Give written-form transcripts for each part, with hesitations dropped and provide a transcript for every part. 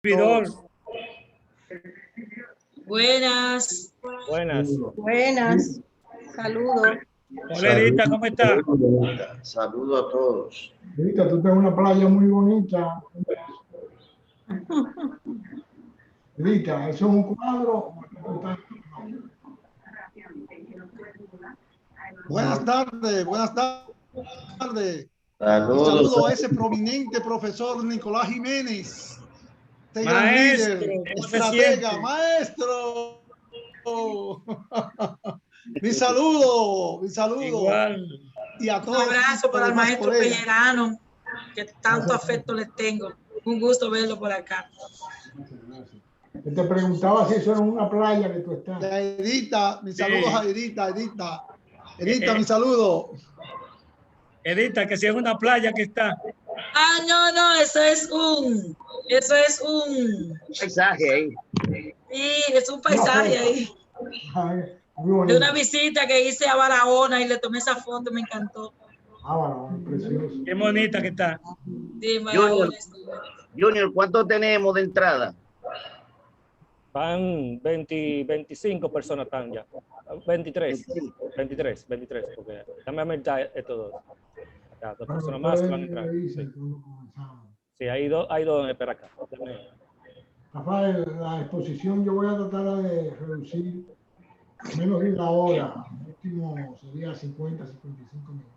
Servidor. Buenas. Buenas. Buenas. Saludos. Hola, Edita, ¿cómo está? Saludos a todos. Edita, tú tienes una playa muy bonita. Edita, ¿eso es un cuadro? Buenas tardes, buenas tardes. Saludos. Y saludo a ese prominente profesor Nicolás Jiménez. Este gran Maestro, líder, ¿cómo se estratega, siente? maestro. Mi saludo, mi saludo. Igual. Y a Un todos. abrazo para el los demás maestro colegas. Pellerano, que tanto afecto les tengo. Un gusto verlo por acá. Te preguntaba si eso era una playa que tú estás. La Edita, mis saludos a Edita, Edita, mi saludo. Edita, que si es una playa que está. Ah, no, eso es un paisaje ahí. Sí, es un paisaje ahí. De una visita que hice a Barahona y le tomé esa foto, me encantó. Ah, Barahona, precioso. Qué bonita que está. Sí, Barahona. Junior, ¿cuánto tenemos de entrada? Van 25 personas están ya. 23, porque también a mitad estos dos. Acá, dos personas más que van a entrar. Sí, hay dos en espera acá. Rafael, la exposición yo voy a tratar de reducir menos de la hora. El último sería 50, 55 minutos.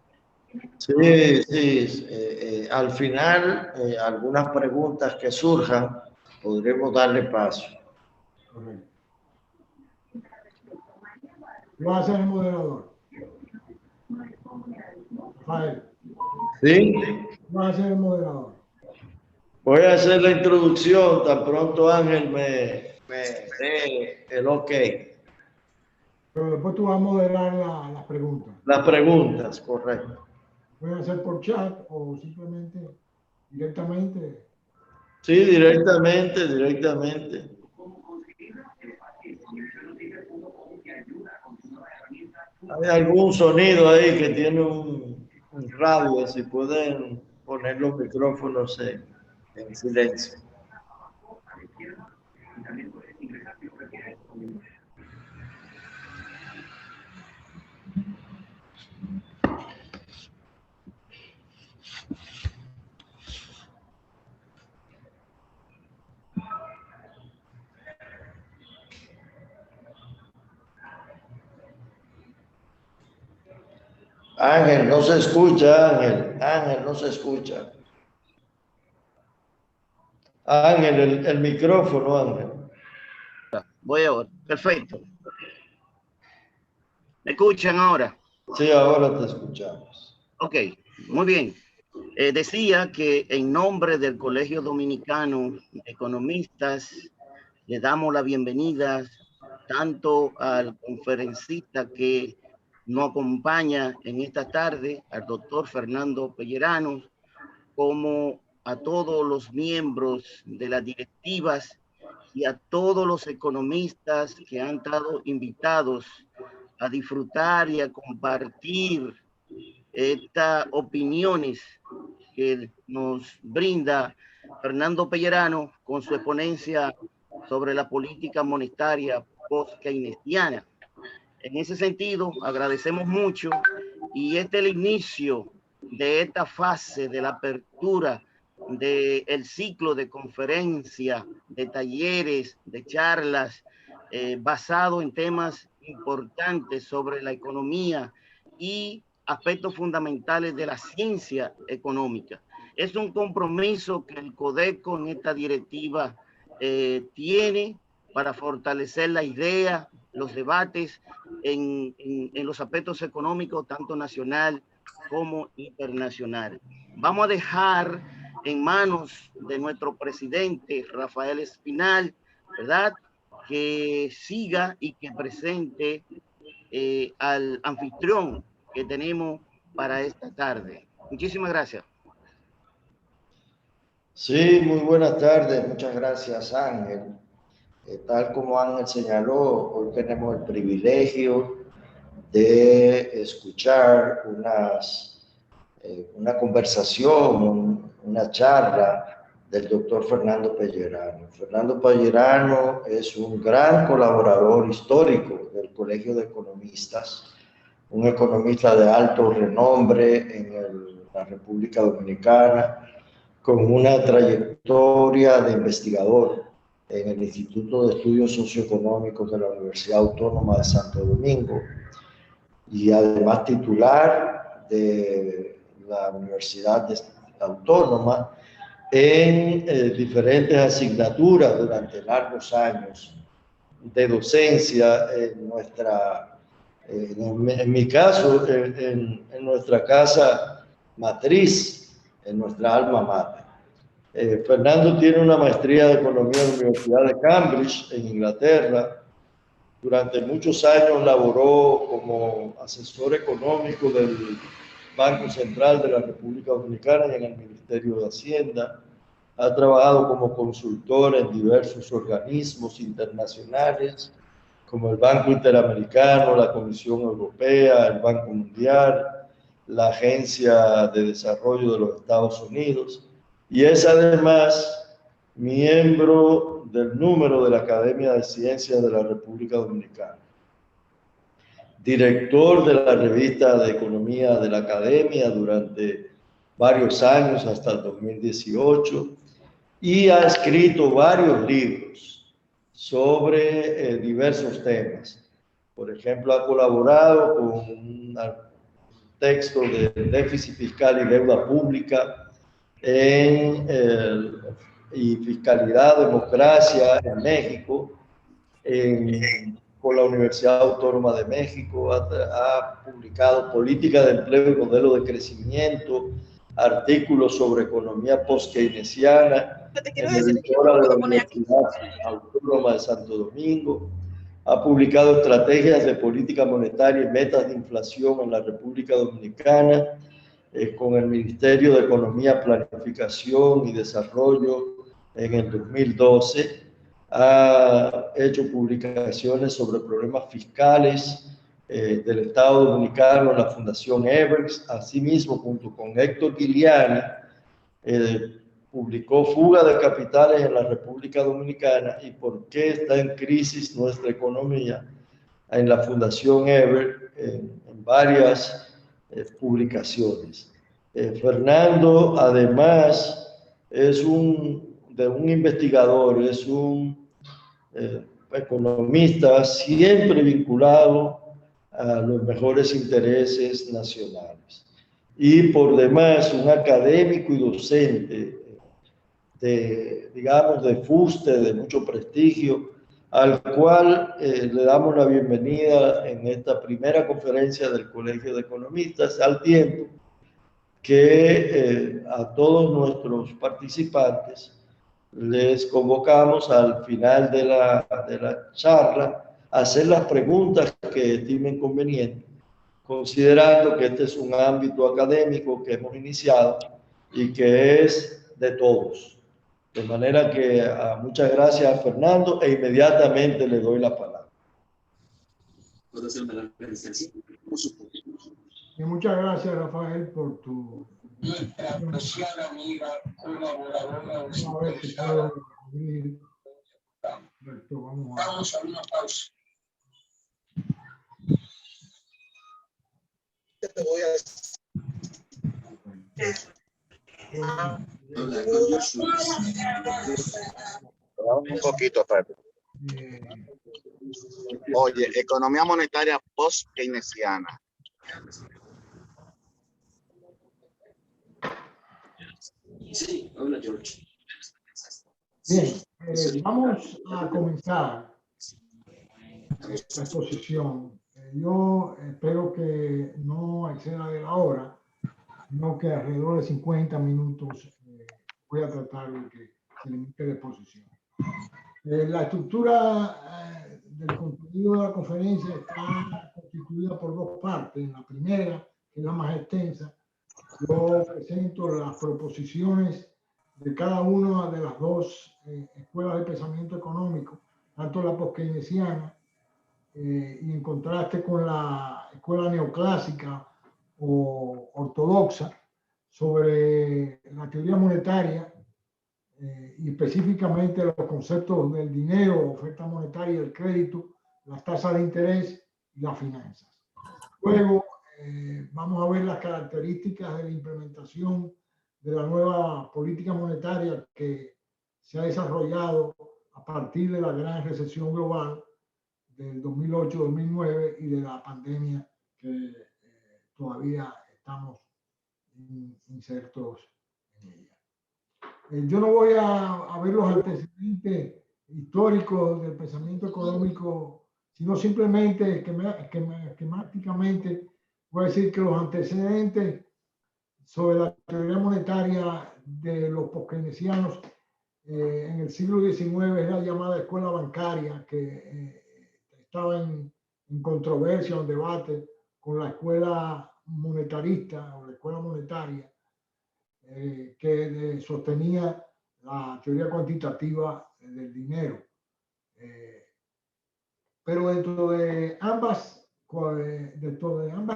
Sí, al final, algunas preguntas que surjan, podremos darle paso. Correcto. ¿Qué va a ser el moderador? Rafael. ¿Sí? ¿Qué va a ser el moderador? Voy a hacer la introducción, tan pronto Ángel me dé el ok. Pero después tú vas a moderar las preguntas. Las preguntas, correcto. ¿Pueden hacer por chat o simplemente directamente? Sí, directamente. Hay algún sonido ahí que tiene un radio, si pueden poner los micrófonos en silencio. Ángel, no se escucha, Ángel, no se escucha. Ángel, el micrófono, Ángel. Voy ahora. Perfecto. ¿Me escuchan ahora? Sí, ahora te escuchamos. Ok, muy bien. Decía que en nombre del Colegio Dominicano de Economistas le damos la bienvenida tanto al conferencista que nos acompaña en esta tarde, al doctor Fernando Pellerano, como a todos los miembros de las directivas y a todos los economistas que han estado invitados a disfrutar y a compartir estas opiniones que nos brinda Fernando Pellerano con su exponencia sobre la política monetaria post-keynesiana. En ese sentido, agradecemos mucho y este es el inicio de esta fase de la apertura del ciclo de conferencias, de talleres, de charlas, basado en temas importantes sobre la economía y aspectos fundamentales de la ciencia económica. Es un compromiso que el Codeco en esta directiva tiene para fortalecer la idea, los debates en los aspectos económicos, tanto nacional como internacional. Vamos a dejar en manos de nuestro presidente Rafael Espinal, ¿verdad?, que siga y que presente al anfitrión que tenemos para esta tarde. Muchísimas gracias. Sí, muy buenas tardes. Muchas gracias, Ángel. Tal como Ángel señaló, hoy tenemos el privilegio de escuchar una conversación, una charla del doctor Fernando Pellerano. Fernando Pellerano es un gran colaborador histórico del Colegio de Economistas, un economista de alto renombre en la República Dominicana, con una trayectoria de investigador en el Instituto de Estudios Socioeconómicos de la Universidad Autónoma de Santo Domingo y además titular de la Universidad Autónoma en diferentes asignaturas durante largos años de docencia en mi caso, en nuestra casa matriz, en nuestra alma mater. Fernando tiene una maestría de Economía en la Universidad de Cambridge, en Inglaterra. Durante muchos años laboró como asesor económico del Banco Central de la República Dominicana y en el Ministerio de Hacienda. Ha trabajado como consultor en diversos organismos internacionales, como el Banco Interamericano, la Comisión Europea, el Banco Mundial, la Agencia de Desarrollo de los Estados Unidos, y es además miembro del número de la Academia de Ciencias de la República Dominicana, director de la revista de Economía de la Academia durante varios años, hasta el 2018, y ha escrito varios libros sobre diversos temas. Por ejemplo, ha colaborado con un texto de déficit fiscal y deuda pública y fiscalidad, democracia en México, con la Universidad Autónoma de México. Ha publicado política de empleo y modelo de crecimiento, artículos sobre economía post-keynesiana, editora de la Universidad Autónoma de Santo Domingo. Ha publicado estrategias de política monetaria y metas de inflación en la República Dominicana, con el Ministerio de Economía, Planificación y Desarrollo en el 2012. Ha hecho publicaciones sobre problemas fiscales del Estado Dominicano en la Fundación Evers. Asimismo, junto con Héctor Guiliani, publicó Fuga de Capitales en la República Dominicana y por qué está en crisis nuestra economía en la Fundación Evers, en varias publicaciones. Fernando, además, es un investigador, es un economista siempre vinculado a los mejores intereses nacionales. Y por demás, un académico y docente de fuste, de mucho prestigio, al cual le damos la bienvenida en esta primera conferencia del Colegio de Economistas, al tiempo que a todos nuestros participantes les convocamos al final de la charla a hacer las preguntas que estimen convenientes, considerando que este es un ámbito académico que hemos iniciado y que es de todos. De manera que muchas gracias a Fernando e inmediatamente le doy la palabra. Y muchas gracias, Rafael, por tu... Nuestra apreciada amiga colaboradora. Vamos a una pausa. Te voy a... Un poquito, Pepe. Oye, economía monetaria post-keynesiana. Sí, hola, George. Bien, vamos a comenzar la exposición. Yo espero que no exceda de la hora, sino que alrededor de 50 minutos voy a tratar de que se limite la exposición. La estructura del contenido de la conferencia está constituida por dos partes. En la primera, que es la más extensa, yo presento las proposiciones de cada una de las dos escuelas de pensamiento económico, tanto la post-keynesiana y en contraste con la escuela neoclásica o ortodoxa, sobre la teoría monetaria y específicamente los conceptos del dinero, oferta monetaria, el crédito, las tasas de interés y las finanzas. Luego vamos a ver las características de la implementación de la nueva política monetaria que se ha desarrollado a partir de la gran recesión global del 2008-2009 y de la pandemia que todavía estamos insertos en ella. Yo no voy a ver los antecedentes históricos del pensamiento económico, sino simplemente esquemáticamente voy a decir que los antecedentes sobre la teoría monetaria de los poskeynesianos en el siglo XIX es la llamada escuela bancaria, que estaba en controversia, en debate con la escuela monetarista o la escuela monetaria, que sostenía la teoría cuantitativa del dinero. Pero dentro de ambas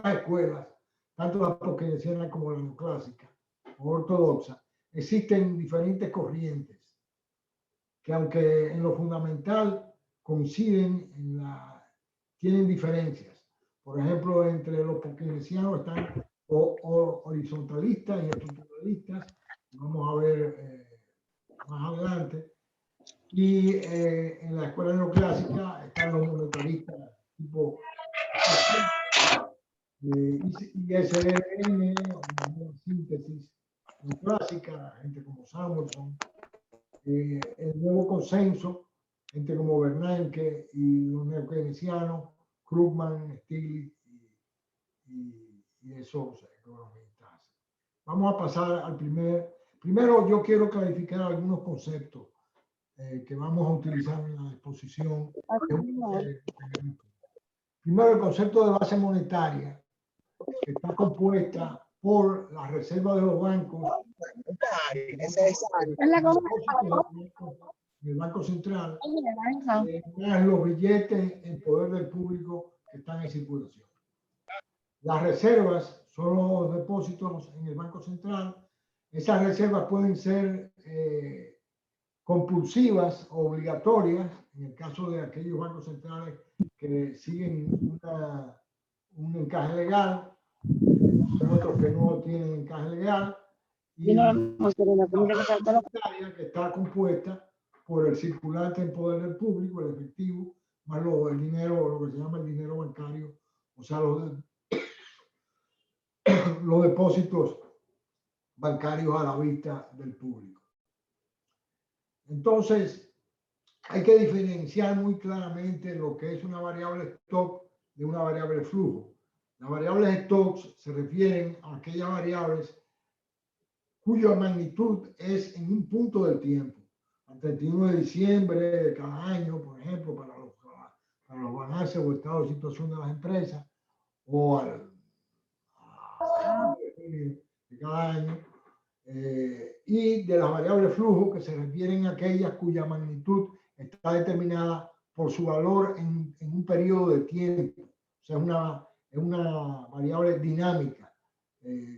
escuelas, tanto la poskeynesiana como la neoclásica o ortodoxa, existen diferentes corrientes que, aunque en lo fundamental coinciden, tienen diferencias. Por ejemplo, entre los poskeynesianos están horizontalistas y estructuralistas, vamos a ver más adelante, y en la escuela neoclásica están los monetaristas tipo ISLN, o síntesis neoclásica, gente como Samuelson, el nuevo consenso, gente como Bernanke y los neokeynesianos, Krugman, Stiglitz y esos economistas. Vamos a pasar al primero yo quiero clarificar algunos conceptos que vamos a utilizar en la exposición. Primero, el concepto de base monetaria, que está compuesta por la reserva de los bancos, el Banco Central, más los billetes en poder del público que están en circulación. Las reservas son los depósitos en el Banco Central. Esas reservas pueden ser compulsivas o obligatorias, en el caso de aquellos bancos centrales que siguen un encaje legal, son otros que no tienen encaje legal, y la que está compuesta por el circulante en poder del público, el efectivo, más el dinero, lo que se llama el dinero bancario, o sea, los depósitos bancarios a la vista del público. Entonces, hay que diferenciar muy claramente lo que es una variable stock de una variable flujo. Las variables stocks se refieren a aquellas variables cuya magnitud es en un punto del tiempo. Al 31 de diciembre de cada año, por ejemplo, para los balances o estado de situación de las empresas, o de cada año. Y de las variables flujo, que se refieren a aquellas cuya magnitud está determinada por su valor en un periodo de tiempo. O sea, es una variable dinámica,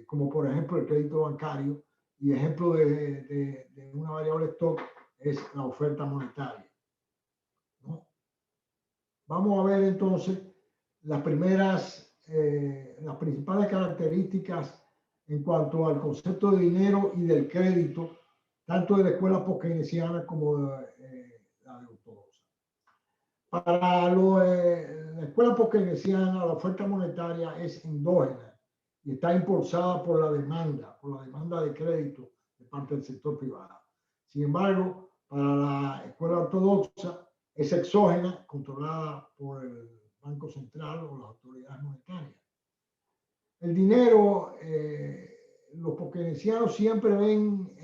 como por ejemplo el crédito bancario, y ejemplo de una variable stock es la oferta monetaria, ¿no? Vamos a ver entonces las principales características en cuanto al concepto de dinero y del crédito, tanto de la escuela poskeynesiana como de la de ortodoxa. Para la escuela poskeynesiana, la oferta monetaria es endógena y está impulsada por la demanda de crédito de parte del sector privado. Sin embargo, para la escuela ortodoxa es exógena, controlada por el Banco Central o las autoridades monetarias. El dinero, los poskeynesianos siempre ven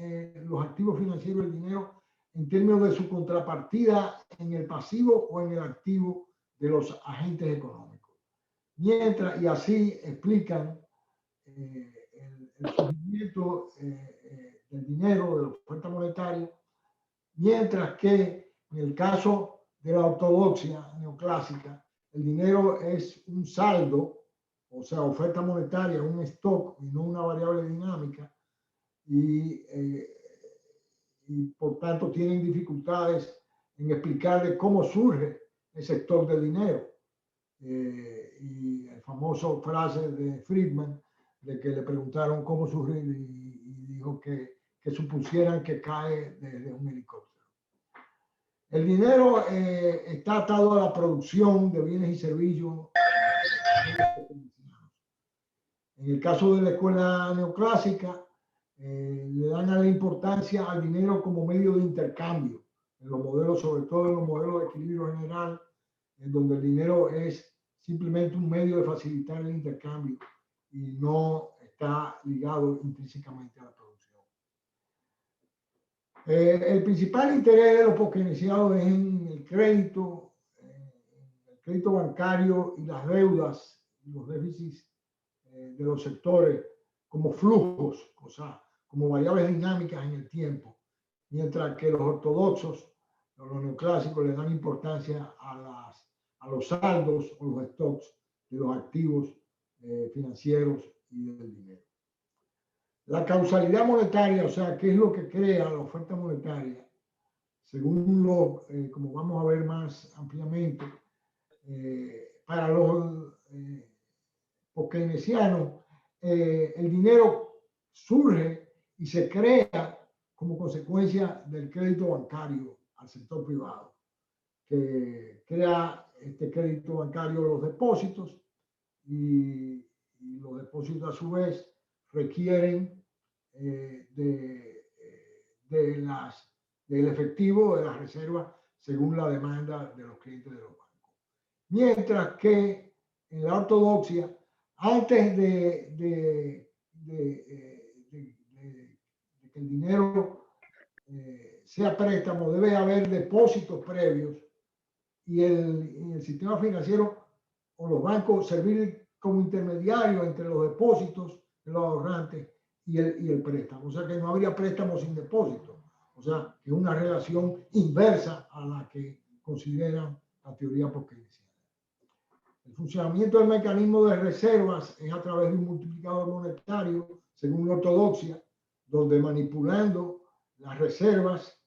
los activos financieros del dinero en términos de su contrapartida en el pasivo o en el activo de los agentes económicos. Mientras, y así explican el surgimiento del dinero, de la oferta monetaria, mientras que en el caso de la ortodoxia neoclásica, el dinero es un saldo, o sea, oferta monetaria, un stock y no una variable dinámica, y y por tanto tienen dificultades en explicar de cómo surge el sector del dinero. Y el famoso frase de Friedman, de que le preguntaron cómo surge y dijo que supusieran que cae desde un helicóptero. El dinero está atado a la producción de bienes y servicios. En el caso de la escuela neoclásica, le dan a la importancia al dinero como medio de intercambio, en los modelos, sobre todo en los modelos de equilibrio general, en donde el dinero es simplemente un medio de facilitar el intercambio y no está ligado intrínsecamente a la producción. El principal interés de los poskeynesianos es en el crédito bancario y las deudas y los déficits de los sectores como flujos, o sea, como variables dinámicas en el tiempo, mientras que los ortodoxos, los neoclásicos, le dan importancia a los saldos o los stocks de los activos financieros y del dinero. La causalidad monetaria, o sea, qué es lo que crea la oferta monetaria, según como vamos a ver más ampliamente, para los poskeynesianos, el dinero surge y se crea como consecuencia del crédito bancario al sector privado, que crea este crédito bancario los depósitos y los depósitos a su vez requieren del efectivo, de las reservas, según la demanda de los clientes de los bancos. Mientras que en la ortodoxia, antes de que el dinero sea préstamo, debe haber depósitos previos y el sistema financiero o los bancos servir como intermediario entre los depósitos de los ahorrantes y el préstamo. O sea que no habría préstamo sin depósito. O sea, que es una relación inversa a la que consideran la teoría poskeynesiana. El funcionamiento del mecanismo de reservas es a través de un multiplicador monetario, según la ortodoxia, donde manipulando las reservas,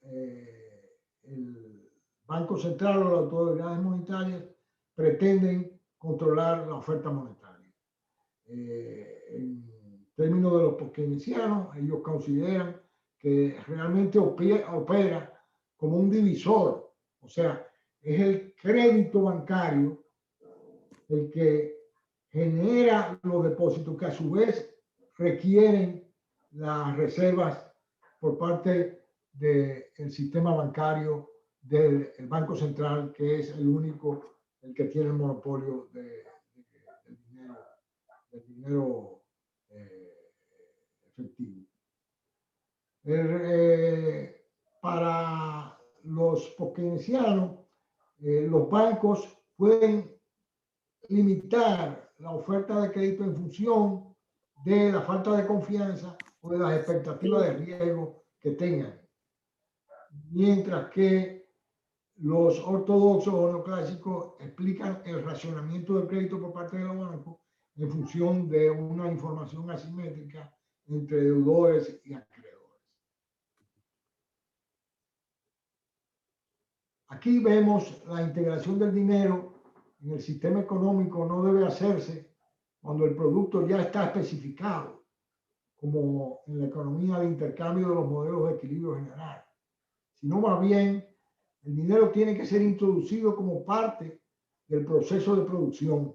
el Banco Central o las autoridades monetarias pretenden controlar la oferta monetaria. En términos de los poskeynesianos, ellos consideran que realmente opera como un divisor, o sea, es el crédito bancario el que genera los depósitos que a su vez requieren las reservas por parte del sistema bancario del Banco Central, que es el único, el que tiene el monopolio del dinero efectivo. Para los poskeynesianos, los bancos pueden limitar la oferta de crédito en función de la falta de confianza o de las expectativas de riesgo que tengan. Mientras que los ortodoxos o neoclásicos explican el racionamiento del crédito por parte de los bancos en función de una información asimétrica entre deudores y acreedores. Aquí vemos la integración del dinero en el sistema económico no debe hacerse cuando el producto ya está especificado, como en la economía de intercambio de los modelos de equilibrio general, sino más bien el dinero tiene que ser introducido como parte del proceso de producción.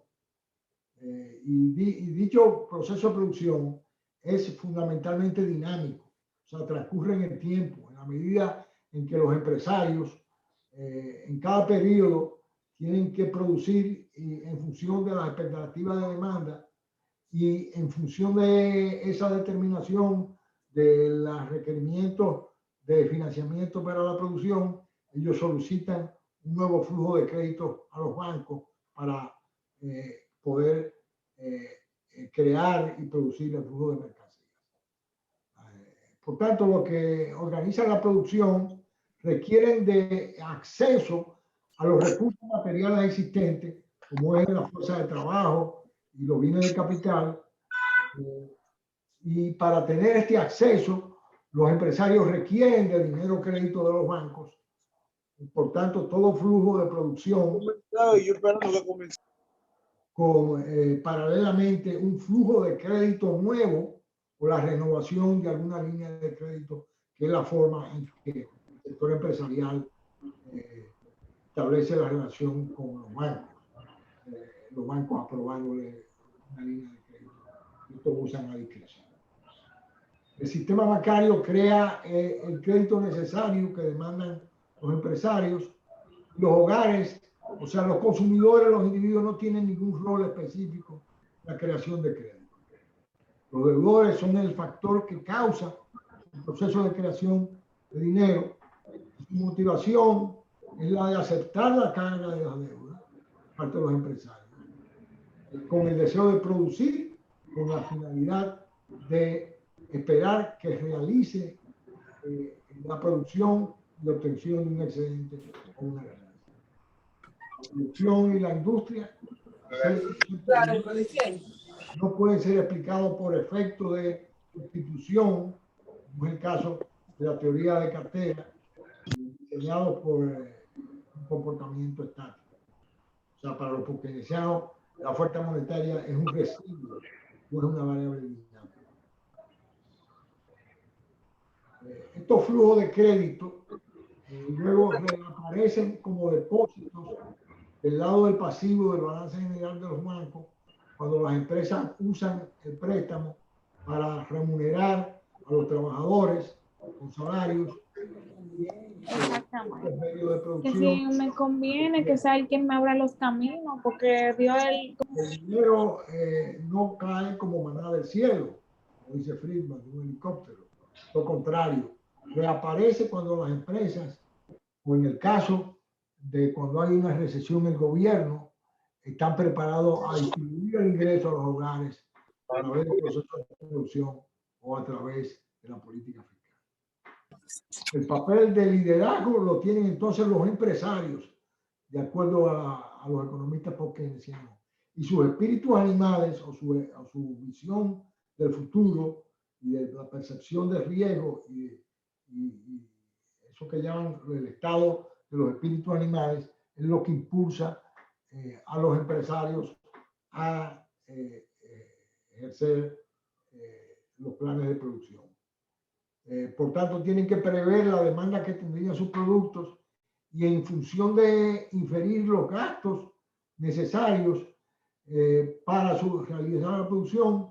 Y dicho proceso de producción es fundamentalmente dinámico, o sea, transcurre en el tiempo, en la medida en que los empresarios en cada periodo tienen que producir en función de las expectativas de demanda y en función de esa determinación de los requerimientos de financiamiento para la producción, ellos solicitan un nuevo flujo de crédito a los bancos para poder crear y producir el flujo de mercancías. Por tanto, lo que organiza la producción requieren de acceso a los recursos materiales existentes, como es la fuerza de trabajo y los bienes de capital. Y para tener este acceso, Los empresarios requieren de dinero crédito de los bancos. Y por tanto, todo flujo de producción con paralelamente un flujo de crédito nuevo o la renovación de alguna línea de crédito, que es la forma en que el sector empresarial establece la relación con los bancos aprobándole una línea de crédito. Estos usan a discreción. El sistema bancario crea el crédito necesario que demandan los empresarios. Los hogares, o sea, los consumidores, los individuos no tienen ningún rol específico en la creación de crédito. Los deudores son el factor que causa el proceso de creación de dinero. Su motivación es la de aceptar la carga de la deuda parte de los empresarios, con el deseo de producir, con la finalidad de esperar que realice la producción y obtención de un excedente o una ganancia. La producción y la industria no pueden ser explicados por efecto de sustitución, como es el caso de la teoría de cartera, diseñado por un comportamiento estático. O sea, para los keynesianos, la oferta monetaria es un residuo, no es una variable dinámica. Estos flujos de crédito luego reaparecen como depósitos del lado del pasivo del balance general de los bancos cuando las empresas usan el préstamo para remunerar a los trabajadores con salarios. Exactamente. Que si me conviene que sea el quien me abra los caminos, porque Dios el dinero no cae como maná del cielo, como dice Friedman, de un helicóptero. Lo contrario, reaparece cuando las empresas, o en el caso de cuando hay una recesión en el gobierno, están preparados a distribuir el ingreso a los hogares a través del proceso de producción o a través de la política fiscal. El papel de liderazgo lo tienen entonces los empresarios, de acuerdo a los economistas post-keynesianos, y sus espíritus animales o su visión del futuro y de la percepción de riesgo y eso que llaman el estado de los espíritus animales es lo que impulsa a los empresarios a ejercer los planes de producción. Por tanto, tienen que prever la demanda que tendrían sus productos y en función de inferir los gastos necesarios para realizar la producción,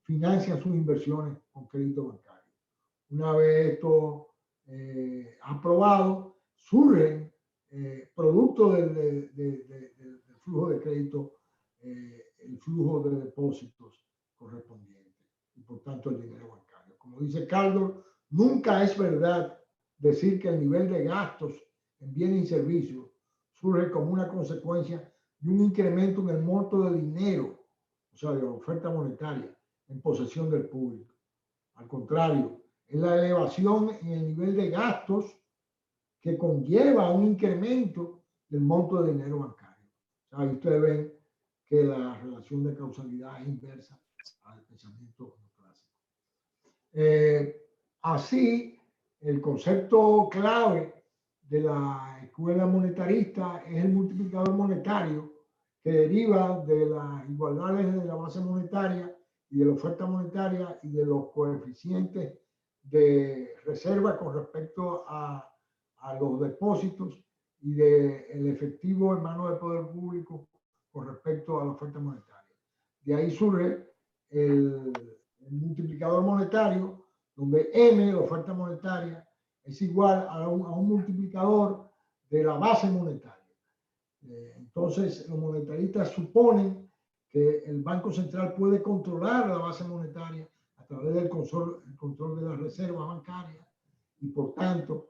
financian sus inversiones con crédito bancario. Una vez esto aprobado, surgen producto del flujo de crédito, el flujo de depósitos correspondiente y por tanto el dinero bancario. Como dice Caldor, nunca es verdad decir que el nivel de gastos en bienes y servicios surge como una consecuencia de un incremento en el monto de dinero, o sea, de la oferta monetaria en posesión del público. Al contrario, es la elevación en el nivel de gastos que conlleva un incremento del monto de dinero bancario. O sea, ahí ustedes ven que la relación de causalidad es inversa al pensamiento clásico. Así, el concepto clave de la escuela monetarista es el multiplicador monetario, que deriva de las igualdades de la base monetaria y de la oferta monetaria y de los coeficientes de reserva con respecto a los depósitos y del efectivo en manos del poder público con respecto a la oferta monetaria. De ahí surge el multiplicador monetario, donde M, la oferta monetaria, es igual a un multiplicador de la base monetaria. Entonces, los monetaristas suponen que el Banco Central puede controlar la base monetaria a través del control de las reservas bancarias y, por tanto,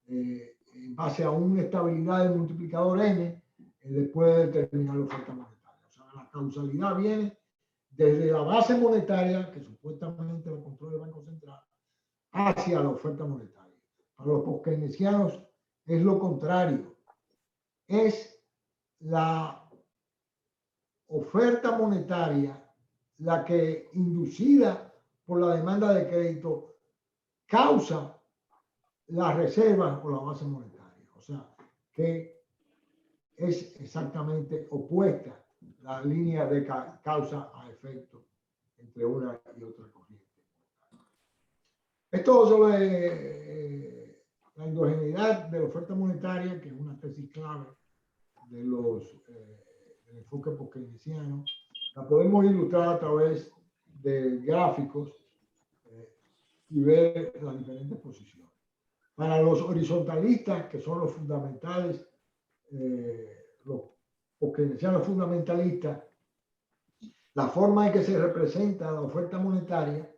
en base a una estabilidad del multiplicador N, le puede determinar la oferta monetaria. O sea, la causalidad viene desde la base monetaria, que supuestamente la controla el Banco Central, hacia la oferta monetaria. Para los post-keynesianos es lo contrario. Es la oferta monetaria la que, inducida por la demanda de crédito, causa las reservas o la base monetaria. O sea, que es exactamente opuesta la línea de causa a efecto entre una y otra corriente. Esto sobre la endogeneidad de la oferta monetaria, que es una tesis clave de del enfoque post-keynesiano, la podemos ilustrar a través de gráficos y ver las diferentes posiciones. Para los horizontalistas, que son los fundamentales, los post-keynesianos fundamentalistas, la forma en que se representa la oferta monetaria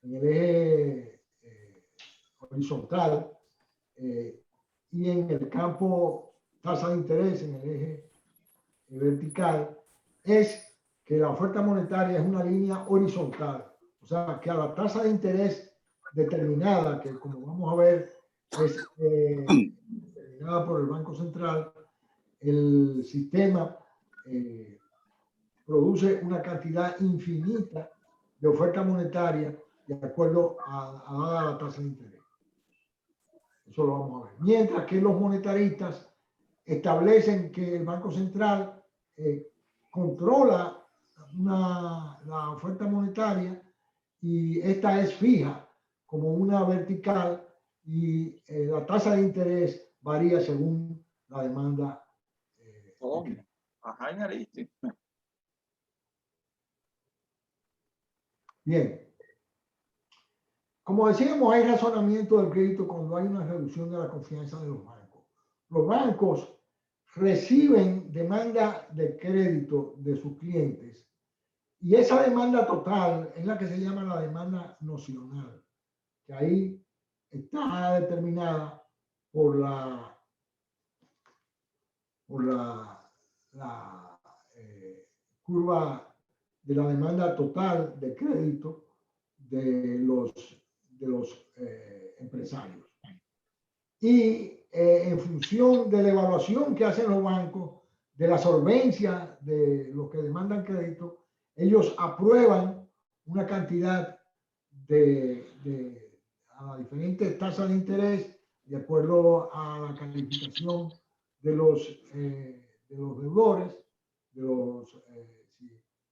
en el eje horizontal y en el campo tasa de interés en el eje vertical, es que la oferta monetaria es una línea horizontal. O sea, que a la tasa de interés determinada, que como vamos a ver es determinada por el Banco Central, el sistema produce una cantidad infinita de oferta monetaria de acuerdo a la tasa de interés. Eso lo vamos a ver. Mientras que los monetaristas establecen que el Banco Central controla la oferta monetaria y esta es fija como una vertical y la tasa de interés varía según la demanda. Bien. Como decíamos, hay razonamiento del crédito cuando hay una reducción de la confianza de los bancos. Los bancos reciben demanda de crédito de sus clientes y esa demanda total es la que se llama la demanda nocional, que ahí está determinada por la curva de la demanda total de crédito de los empresarios. Y en función de la evaluación que hacen los bancos, de la solvencia de los que demandan crédito, ellos aprueban una cantidad a las diferentes tasas de interés de acuerdo a la calificación de los deudores,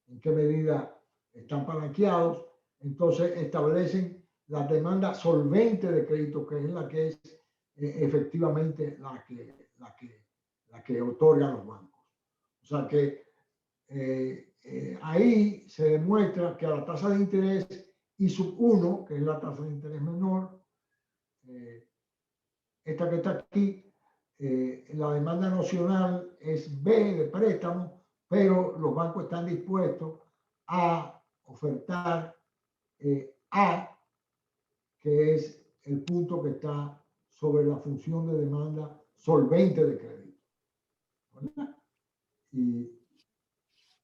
en qué medida están palanqueados. Entonces establecen la demanda solvente de crédito, que es la que es efectivamente la que otorgan los bancos. O sea que ahí se demuestra que a la tasa de interés I sub 1, que es la tasa de interés menor, esta que está aquí, la demanda nocional es B de préstamo, pero los bancos están dispuestos a ofertar A, que es el punto que está sobre la función de demanda solvente de crédito. ¿Verdad? Y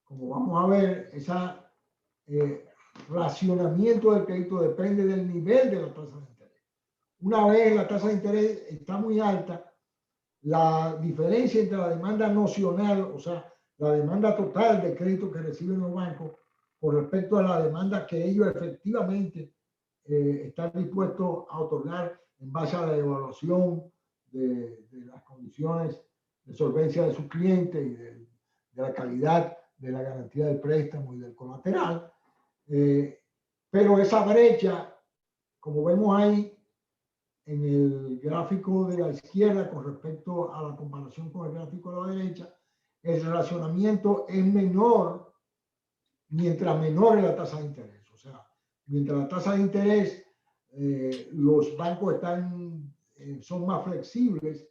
como vamos a ver, ese racionamiento del crédito depende del nivel de la tasa de interés. Una vez la tasa de interés está muy alta, la diferencia entre la demanda nocional, o sea, la demanda total de crédito que reciben los bancos con respecto a la demanda que ellos efectivamente están dispuestos a otorgar en base a la evaluación de las condiciones de solvencia de sus clientes y de la calidad de la garantía del préstamo y del colateral. Pero esa brecha, como vemos ahí en el gráfico de la izquierda con respecto a la comparación con el gráfico de la derecha, el relacionamiento es menor mientras menor es la tasa de interés. O sea, mientras la tasa de interés, los bancos son más flexibles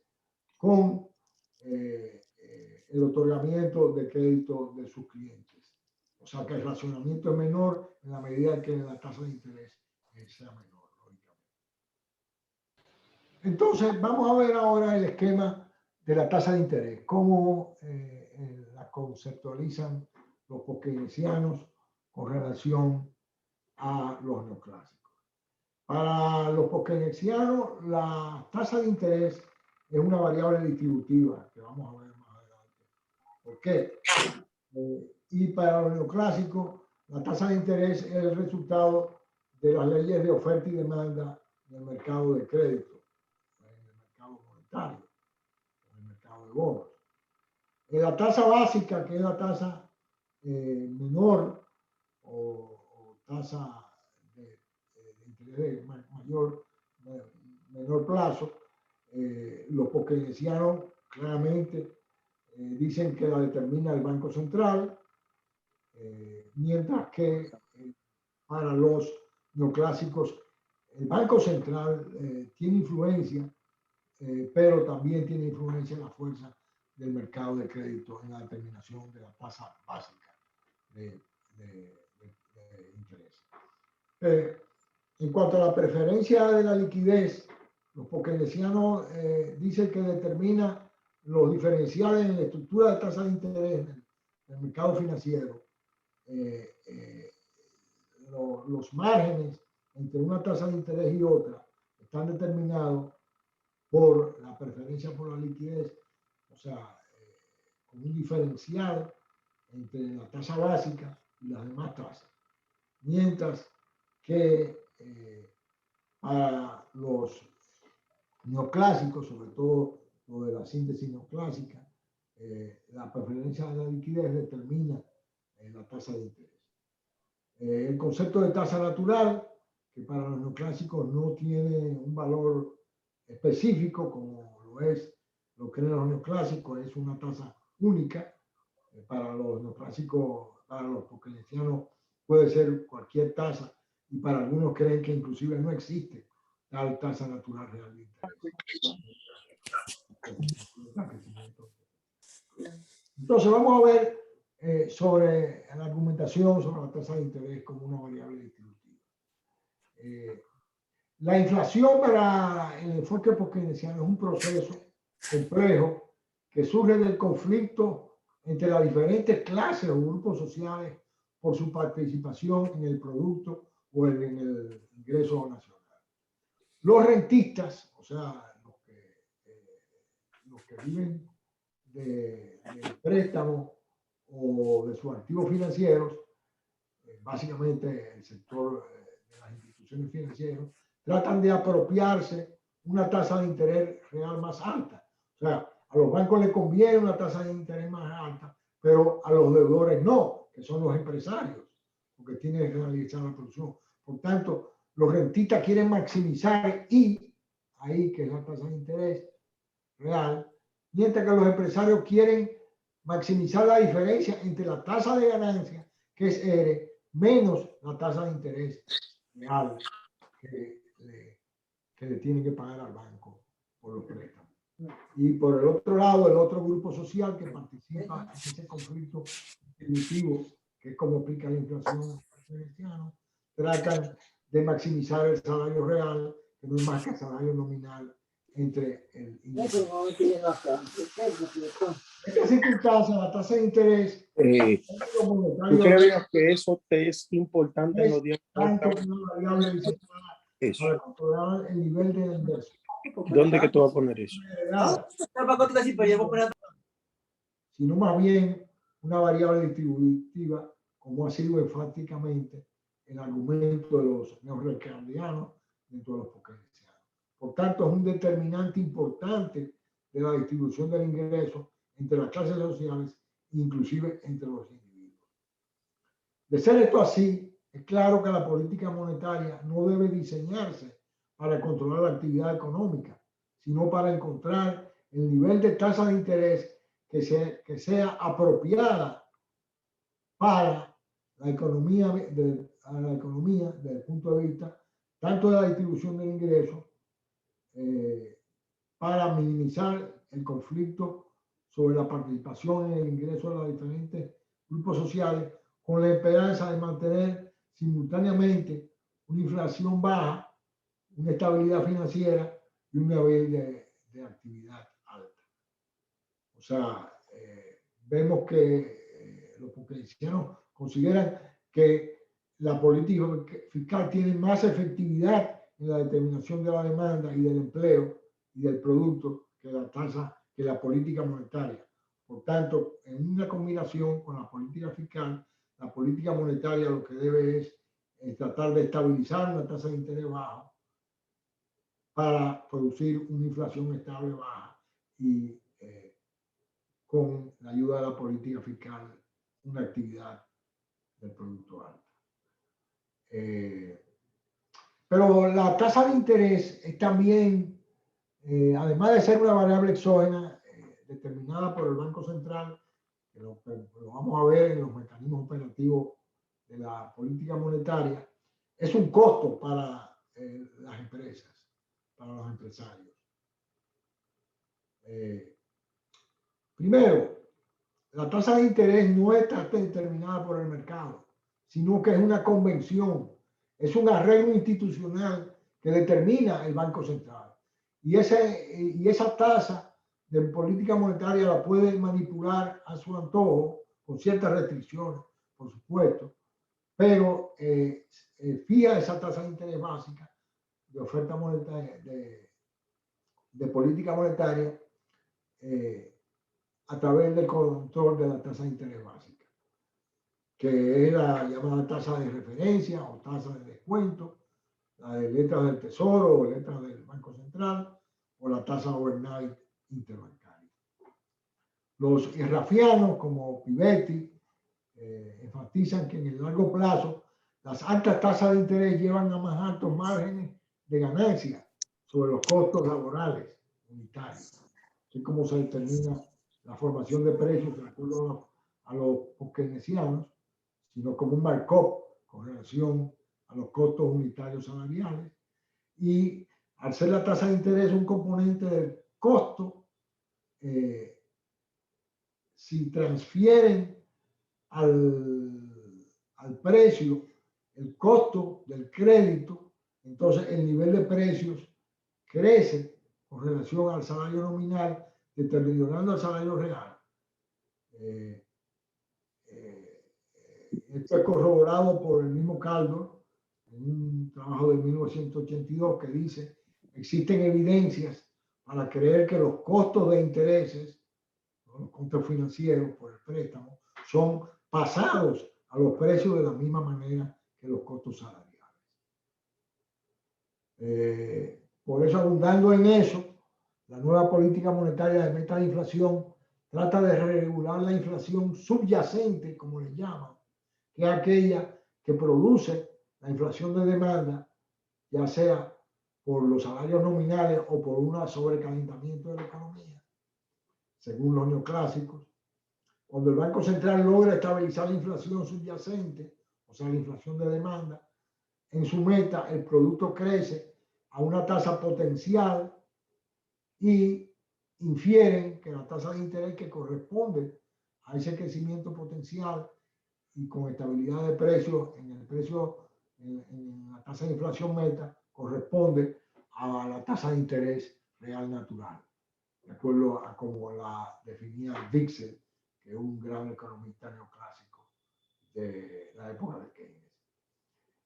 con el otorgamiento de crédito de sus clientes. O sea que el racionamiento es menor en la medida que la tasa de interés sea menor, lógicamente. Entonces, vamos a ver ahora el esquema de la tasa de interés, cómo la conceptualizan los post-keynesianos con relación a los neoclásicos. Para los post-keynesianos, la tasa de interés es una variable distributiva, que vamos a ver más adelante. ¿Por qué? Y para los neoclásicos, la tasa de interés es el resultado de las leyes de oferta y demanda en el mercado de crédito, en el mercado monetario, en el mercado de bonos. La tasa básica, que es la tasa menor o tasa de interés de menor plazo, los keynesianos claramente dicen que la determina el Banco Central, mientras que para los neoclásicos el Banco Central tiene influencia, pero también tiene influencia en la fuerza del mercado de crédito en la determinación de la tasa básica de interés. En cuanto a la preferencia de la liquidez, los keynesianos dicen que determina los diferenciales en la estructura de tasa de interés en el mercado financiero. Los márgenes entre una tasa de interés y otra están determinados por la preferencia por la liquidez, o sea, con un diferencial entre la tasa básica y las demás tasas. Mientras que para los neoclásicos, sobre todo lo de la síntesis neoclásica, la preferencia de la liquidez determina la tasa de interés. El concepto de tasa natural, que para los neoclásicos no tiene un valor específico como lo creen los neoclásicos, es una tasa única. Para los neoclásicos, para los keynesianos puede ser cualquier tasa, y para algunos creen que inclusive no existe tal tasa natural real de interés. Entonces vamos a ver sobre la argumentación sobre la tasa de interés como una variable distributiva. La inflación para el enfoque keynesiano es un proceso complejo que surge del conflicto entre las diferentes clases o grupos sociales por su participación en el producto o en el ingreso nacional. Los rentistas, o sea, los que viven de préstamos o de sus activos financieros, básicamente el sector de las instituciones financieras, tratan de apropiarse una tasa de interés real más alta. O sea, a los bancos les conviene una tasa de interés más alta, pero a los deudores no, que son los empresarios, porque tienen que realizar la producción. Por tanto, los rentistas quieren maximizar ahí que es la tasa de interés real, mientras que los empresarios quieren maximizar la diferencia entre la tasa de ganancia, que es R, menos la tasa de interés real que le tienen que pagar al banco por los préstamos. Y por el otro lado, el otro grupo social que participa en ese conflicto distributivo, que es como explica la inflación keynesiana, tratan de maximizar el salario real, que no es más que el salario nominal entre el ingreso. En esta circunstancia, la tasa de interés ¿tú crees que eso te es importante en los días? Tanto una variable disciplinada para controlar el nivel de inversión. ¿Dónde que tú vas a poner eso? Sino más bien una variable distributiva, como ha sido enfáticamente el argumento de los neorricardianos dentro de los keynesianos. Por tanto, es un determinante importante de la distribución del ingreso entre las clases sociales, inclusive entre los individuos. De ser esto así, es claro que la política monetaria no debe diseñarse para controlar la actividad económica, sino para encontrar el nivel de tasa de interés que sea apropiada para la economía, desde el punto de vista tanto de la distribución del ingreso, para minimizar el conflicto sobre la participación en el ingreso de los diferentes grupos sociales, con la esperanza de mantener simultáneamente una inflación baja, una estabilidad financiera y un nivel de actividad alta. O sea, vemos que los keynesianos consideran que la política fiscal tiene más efectividad en la determinación de la demanda y del empleo y del producto que la tasa, que la política monetaria. Por tanto, en una combinación con la política fiscal, la política monetaria lo que debe es tratar de estabilizar una tasa de interés bajo para producir una inflación estable, baja y con la ayuda de la política fiscal, una actividad del producto alta. Pero la tasa de interés es también, además de ser una variable exógena determinada por el Banco Central, que lo vamos a ver en los mecanismos operativos de la política monetaria, es un costo para las empresas, para los empresarios. Primero, la tasa de interés no está determinada por el mercado, sino que es una convención, es un arreglo institucional que determina el Banco Central. Y esa tasa de política monetaria la puede manipular a su antojo, con ciertas restricciones, por supuesto, pero fija esa tasa de interés básica de oferta monetaria, de política monetaria, a través del control de la tasa de interés básica, que es la llamada tasa de referencia o tasa de descuento, la de letras del Tesoro o letras del Banco Central, o la tasa overnight interbancaria. Los irrafianos, como Pivetti, enfatizan que en el largo plazo las altas tasas de interés llevan a más altos márgenes de ganancia sobre los costos laborales unitarios, así como se determina la formación de precios de acuerdo a los keynesianos, sino como un markup con relación a los costos unitarios salariales. Y al ser la tasa de interés un componente del costo, si transfieren al precio el costo del crédito, entonces el nivel de precios crece con relación al salario nominal, deteriorando el salario real. Esto es corroborado por el mismo Caldor en un trabajo de 1982 que dice: existen evidencias para creer que los costos de intereses, los costos financieros por el préstamo, son pasados a los precios de la misma manera que los costos salariales. Por eso, abundando en eso, la nueva política monetaria de meta de inflación trata de regular la inflación subyacente, como le llaman, que es aquella que produce la inflación de demanda, ya sea por los salarios nominales o por un sobrecalentamiento de la economía, según los neoclásicos. Cuando el Banco Central logra estabilizar la inflación subyacente, o sea, la inflación de demanda, en su meta el producto crece a una tasa potencial y infieren que la tasa de interés que corresponde a ese crecimiento potencial y con estabilidad de precios en la tasa de inflación meta corresponde a la tasa de interés real natural, de acuerdo a como la definía Dixon, que es un gran economista neoclásico de la época de Keynes.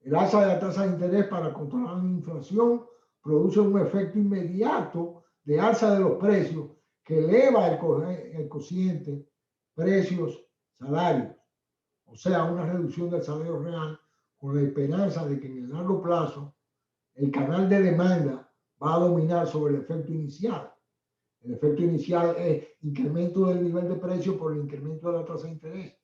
El alza de la tasa de interés para controlar la inflación produce un efecto inmediato de alza de los precios que eleva el cociente precios-salarios, o sea, una reducción del salario real, con la esperanza de que en el largo plazo el canal de demanda va a dominar sobre el efecto inicial. El efecto inicial es incremento del nivel de precio por el incremento de la tasa de interés.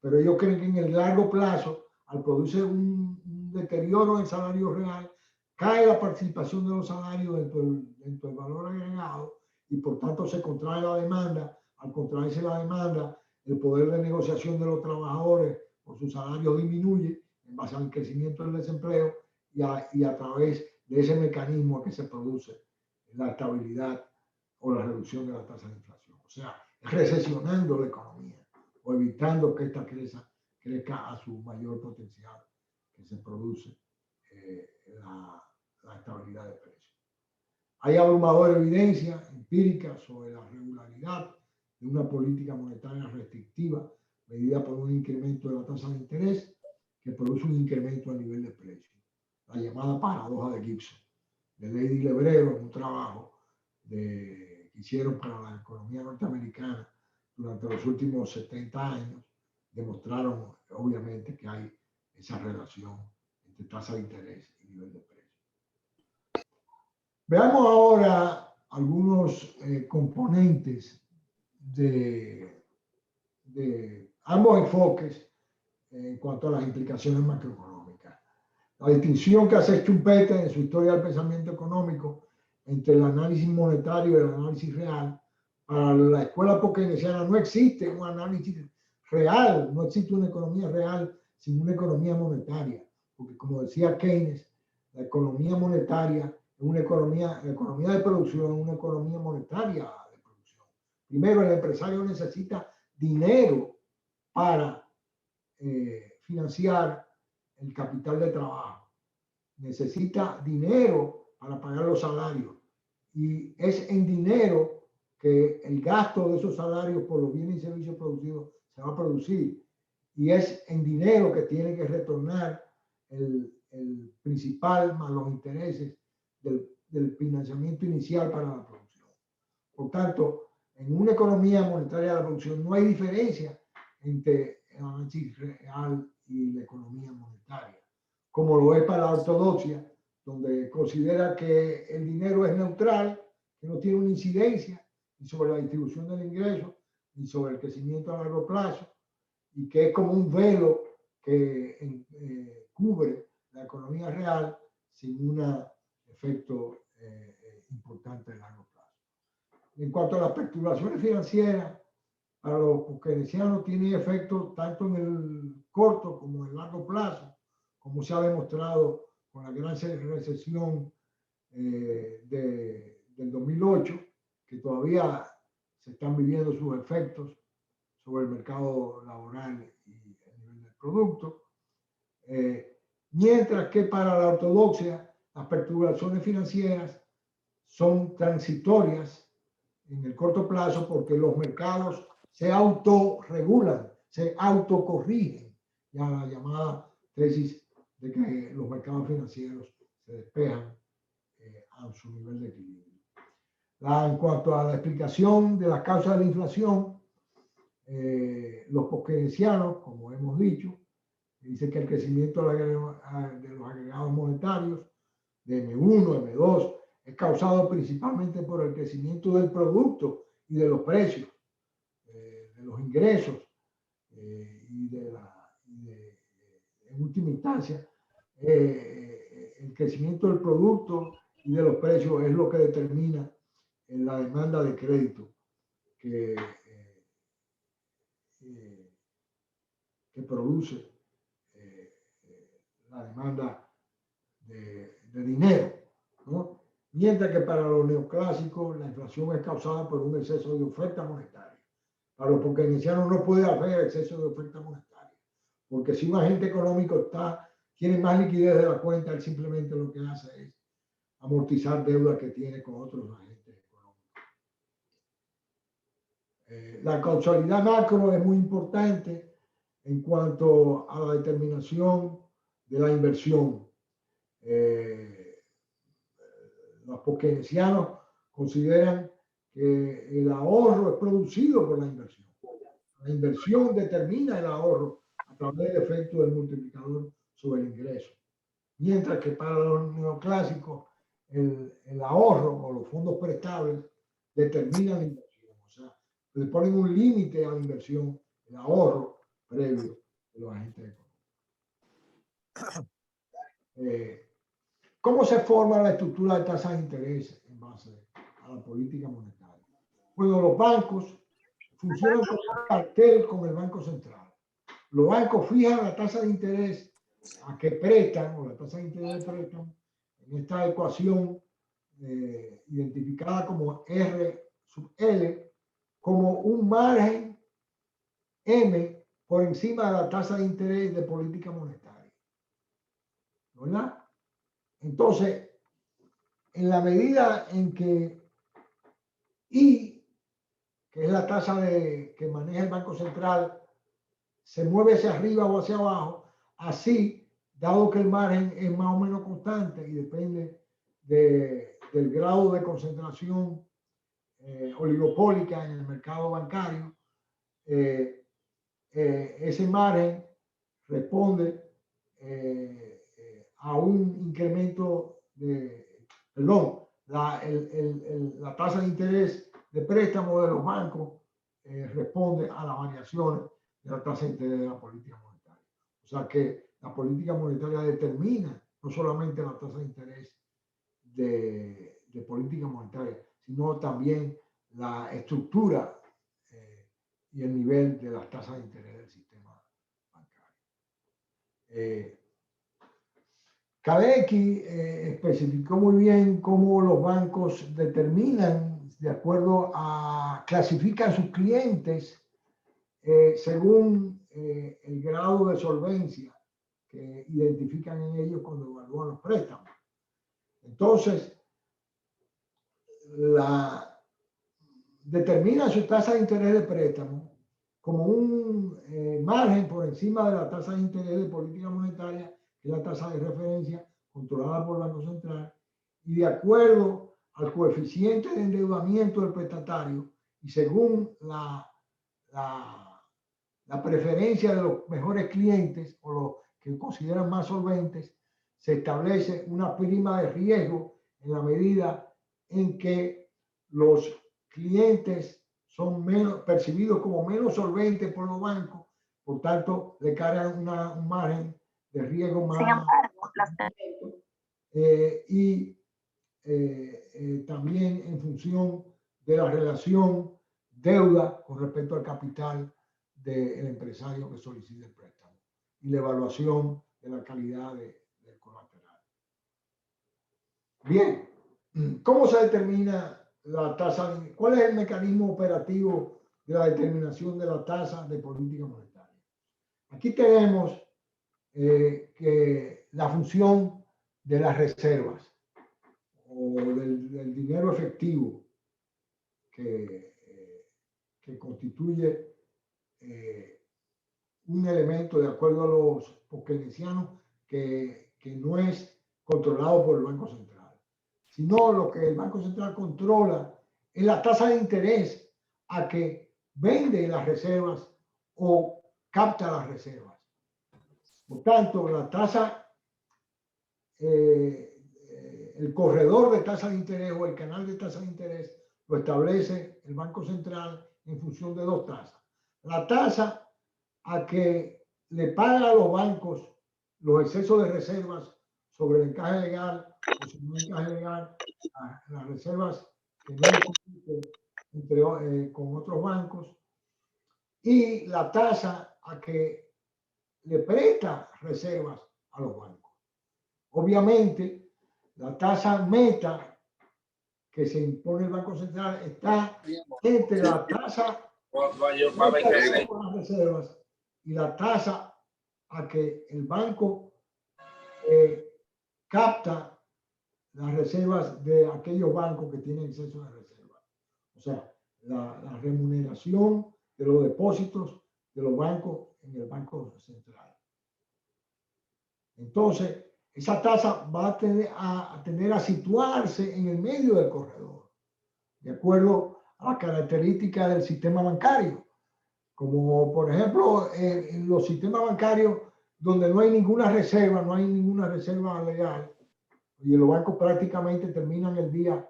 Pero ellos creen que en el largo plazo, al producir un deterioro del salario real, cae la participación de los salarios dentro del valor agregado y por tanto se contrae la demanda. Al contraerse la demanda, el poder de negociación de los trabajadores por sus salarios disminuye en base al crecimiento del desempleo y a través de ese mecanismo que se produce la estabilidad o la reducción de la tasa de inflación. O sea, recesionando la economía o evitando que esta crezca a su mayor potencial, que se produce la estabilidad de precios. Hay abrumadora evidencia empírica sobre la regularidad de una política monetaria restrictiva medida por un incremento de la tasa de interés que produce un incremento a nivel de precios. La llamada paradoja de Gibson, de Lady Lebrero, en un trabajo que hicieron para la economía norteamericana durante los últimos 70 años, demostraron obviamente que hay esa relación entre tasa de interés y nivel de precio. Veamos ahora algunos componentes de ambos enfoques en cuanto a las implicaciones macroeconómicas. La distinción que hace Schumpeter en su historia del pensamiento económico entre el análisis monetario y el análisis real. Para la escuela keynesiana no existe un análisis real, no existe una economía real sin una economía monetaria, porque como decía Keynes, la economía monetaria es una economía, la economía de producción es una economía monetaria de producción. Primero, el empresario necesita dinero para financiar el capital de trabajo. Necesita dinero para pagar los salarios. Y es en dinero que el gasto de esos salarios por los bienes y servicios producidos se va a producir. Y es en dinero que tiene que retornar el principal más los intereses del financiamiento inicial para la producción. Por tanto, en una economía monetaria de la producción no hay diferencia entre el análisis real y la economía monetaria, como lo es para la ortodoxia, donde considera que el dinero es neutral, que no tiene una incidencia ni sobre la distribución del ingreso, ni sobre el crecimiento a largo plazo, y que es como un velo que cubre la economía real sin un efecto importante a largo plazo. En cuanto a las perturbaciones financieras, para los keynesianos tiene efectos tanto en el corto como en el largo plazo, como se ha demostrado con la gran recesión del 2008, que todavía se están viviendo sus efectos sobre el mercado laboral y el nivel del producto. Mientras que para la ortodoxia, las perturbaciones financieras son transitorias en el corto plazo porque los mercados se autorregulan, se autocorrigen, ya la llamada tesis de que los mercados financieros se despejan a su nivel de equilibrio. En cuanto a la explicación de las causas de la inflación, los keynesianos, como hemos dicho, dicen que el crecimiento de los agregados monetarios de M1, M2, es causado principalmente por el crecimiento del producto y de los precios, de los ingresos en última instancia, el crecimiento del producto y de los precios es lo que determina la demanda de crédito que produce la demanda de dinero, ¿no? Mientras que para los neoclásicos la inflación es causada por un exceso de oferta monetaria. Para los keynesianos no puede haber exceso de oferta monetaria, porque si un agente económico tiene más liquidez de la cuenta, él simplemente lo que hace es amortizar deudas que tiene con otros agentes económicos. La causalidad macro es muy importante en cuanto a la determinación de la inversión. Los keynesianos consideran que el ahorro es producido por la inversión. La inversión determina el ahorro a través del efecto del multiplicador sobre el ingreso. Mientras que para los neoclásicos el ahorro o los fondos prestables determinan la inversión. O sea, le ponen un límite a la inversión, el ahorro previo de los agentes económicos. ¿Cómo se forma la estructura de tasas de interés en base a la política monetaria? Bueno, los bancos funcionan como un cartel con el Banco Central. Los bancos fijan la tasa de interés a que prestan, o la tasa de interés de préstamo, en esta ecuación identificada como R sub L, como un margen M por encima de la tasa de interés de política monetaria. ¿Verdad? Entonces, en la medida en que I, que es la tasa que maneja el Banco Central, se mueve hacia arriba o hacia abajo, así, dado que el margen es más o menos constante y depende del grado de concentración oligopólica en el mercado bancario, ese margen responde a un incremento la tasa de interés de préstamo de los bancos responde a las variaciones de la tasa de interés de la política monetaria. O sea que la política monetaria determina no solamente la tasa de interés de política monetaria, sino también la estructura y el nivel de las tasas de interés del sistema bancario. Kadecki especificó muy bien cómo los bancos determinan, de acuerdo a, clasifican sus clientes según el grado de solvencia que identifican en ellos cuando evalúan los préstamos. Entonces, determina su tasa de interés de préstamo como un margen por encima de la tasa de interés de política monetaria, que es la tasa de referencia controlada por el Banco Central, y de acuerdo al coeficiente de endeudamiento del prestatario y según la preferencia de los mejores clientes o los que consideran más solventes, se establece una prima de riesgo en la medida en que los clientes son percibidos como menos solventes por los bancos, por tanto le cargan un margen de riesgo más. También en función de la relación deuda con respecto al capital del empresario que solicita el préstamo y la evaluación de la calidad del colateral. Bien, ¿cómo se determina la tasa? ¿Cuál es el mecanismo operativo de la determinación de la tasa de política monetaria? Aquí tenemos que la función de las reservas o del dinero efectivo que constituye un elemento, de acuerdo a los keynesianos, que no es controlado por el Banco Central, sino lo que el Banco Central controla es la tasa de interés a que vende las reservas o capta las reservas. Por tanto, la tasa, el corredor de tasa de interés o el canal de tasa de interés lo establece el Banco Central en función de dos tasas. La tasa a que le paga a los bancos los excesos de reservas sobre el encaje legal o sobre el encaje legal, las reservas que no compiten con otros bancos, y la tasa a que le presta reservas a los bancos. Obviamente, la tasa meta que se impone el Banco Central está entre la tasa de las reservas y la tasa a que el banco capta las reservas de aquellos bancos que tienen exceso de reservas. O sea, la remuneración de los depósitos de los bancos en el Banco Central. Entonces, esa tasa va a tender a situarse en el medio del corredor, de acuerdo a las características del sistema bancario. Como por ejemplo, en los sistemas bancarios donde no hay ninguna reserva legal, y los bancos prácticamente terminan el día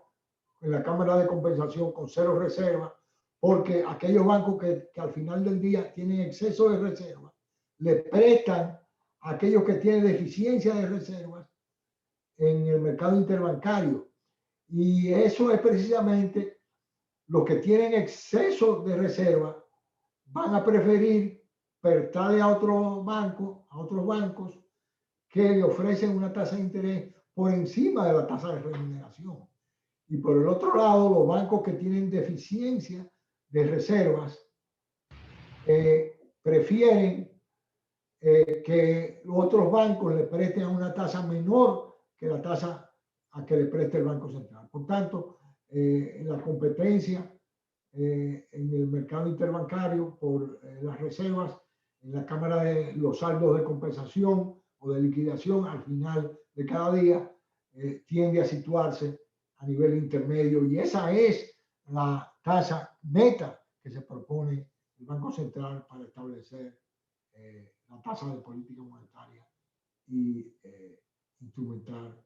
en la Cámara de Compensación con cero reservas, porque aquellos bancos que al final del día tienen exceso de reservas, le prestan a aquellos que tienen deficiencia de reservas en el mercado interbancario. Y eso es precisamente los que tienen exceso de reservas van a preferir prestarle a otros bancos que le ofrecen una tasa de interés por encima de la tasa de remuneración. Y por el otro lado, los bancos que tienen deficiencia de reservas prefieren que los otros bancos le presten a una tasa menor que la tasa a que le preste el Banco Central. Por tanto, la competencia en el mercado interbancario por las reservas en la Cámara de los saldos de compensación o de liquidación al final de cada día tiende a situarse a nivel intermedio, y esa es la tasa meta que se propone el Banco Central para establecer la tasa de política monetaria y instrumentar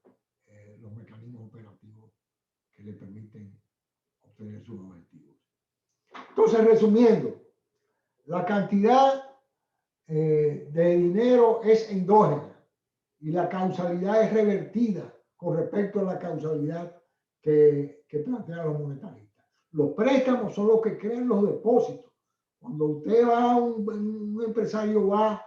los mecanismos operativos que le permiten obtener sus objetivos. Entonces, resumiendo, la cantidad de dinero es endógena y la causalidad es revertida con respecto a la causalidad que plantean los monetaristas. Los préstamos son los que crean los depósitos. Cuando usted va, un empresario va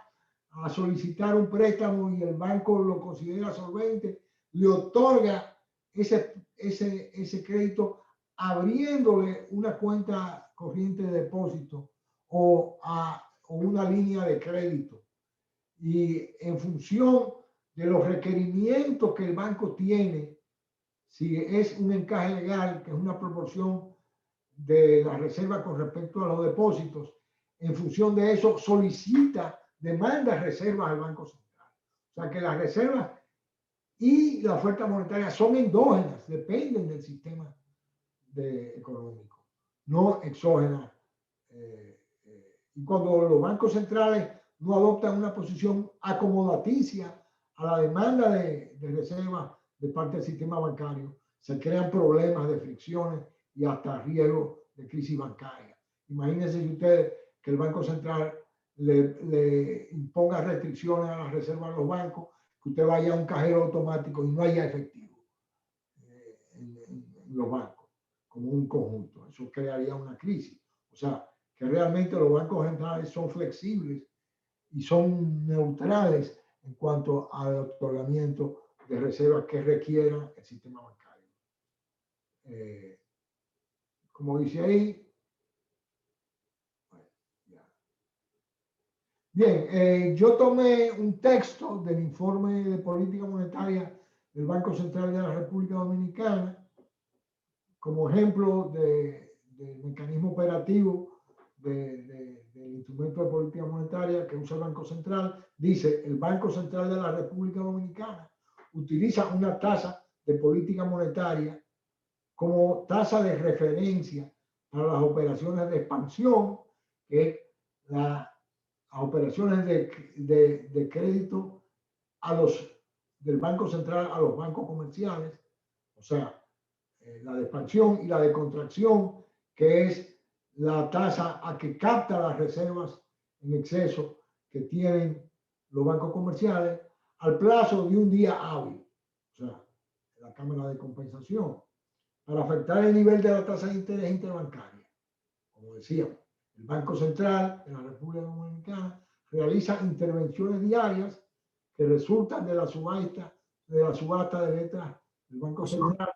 a solicitar un préstamo y el banco lo considera solvente, le otorga ese crédito abriéndole una cuenta corriente de depósito o una línea de crédito. Y en función de los requerimientos que el banco tiene, si es un encaje legal, que es una proporción de la reserva con respecto a los depósitos, en función de eso solicita, demanda reservas al Banco Central. O sea que las reservas y la oferta monetaria son endógenas, dependen del sistema económico, no exógenas. Y cuando los bancos centrales no adoptan una posición acomodaticia a la demanda de reservas de parte del sistema bancario, se crean problemas de fricciones y hasta riesgo de crisis bancaria. Imagínense ustedes que el Banco Central le imponga restricciones a las reservas de los bancos, que usted vaya a un cajero automático y no haya efectivo en los bancos, como un conjunto. Eso crearía una crisis. O sea, que realmente los bancos centrales son flexibles y son neutrales en cuanto al otorgamiento de reservas que requiera el sistema bancario. Como dice ahí, bien, yo tomé un texto del informe de política monetaria del Banco Central de la República Dominicana como ejemplo del mecanismo operativo del instrumento de política monetaria que usa el Banco Central. Dice, el Banco Central de la República Dominicana utiliza una tasa de política monetaria como tasa de referencia para las operaciones de expansión, que es las operaciones de crédito del Banco Central a los bancos comerciales, o sea, la de expansión, y la de contracción, que es la tasa a que capta las reservas en exceso que tienen los bancos comerciales al plazo de un día hábil, o sea, la Cámara de Compensación, para afectar el nivel de la tasa de interés interbancaria. Como decíamos, el Banco Central de la República Dominicana realiza intervenciones diarias que resultan de la subasta de letras del Banco Central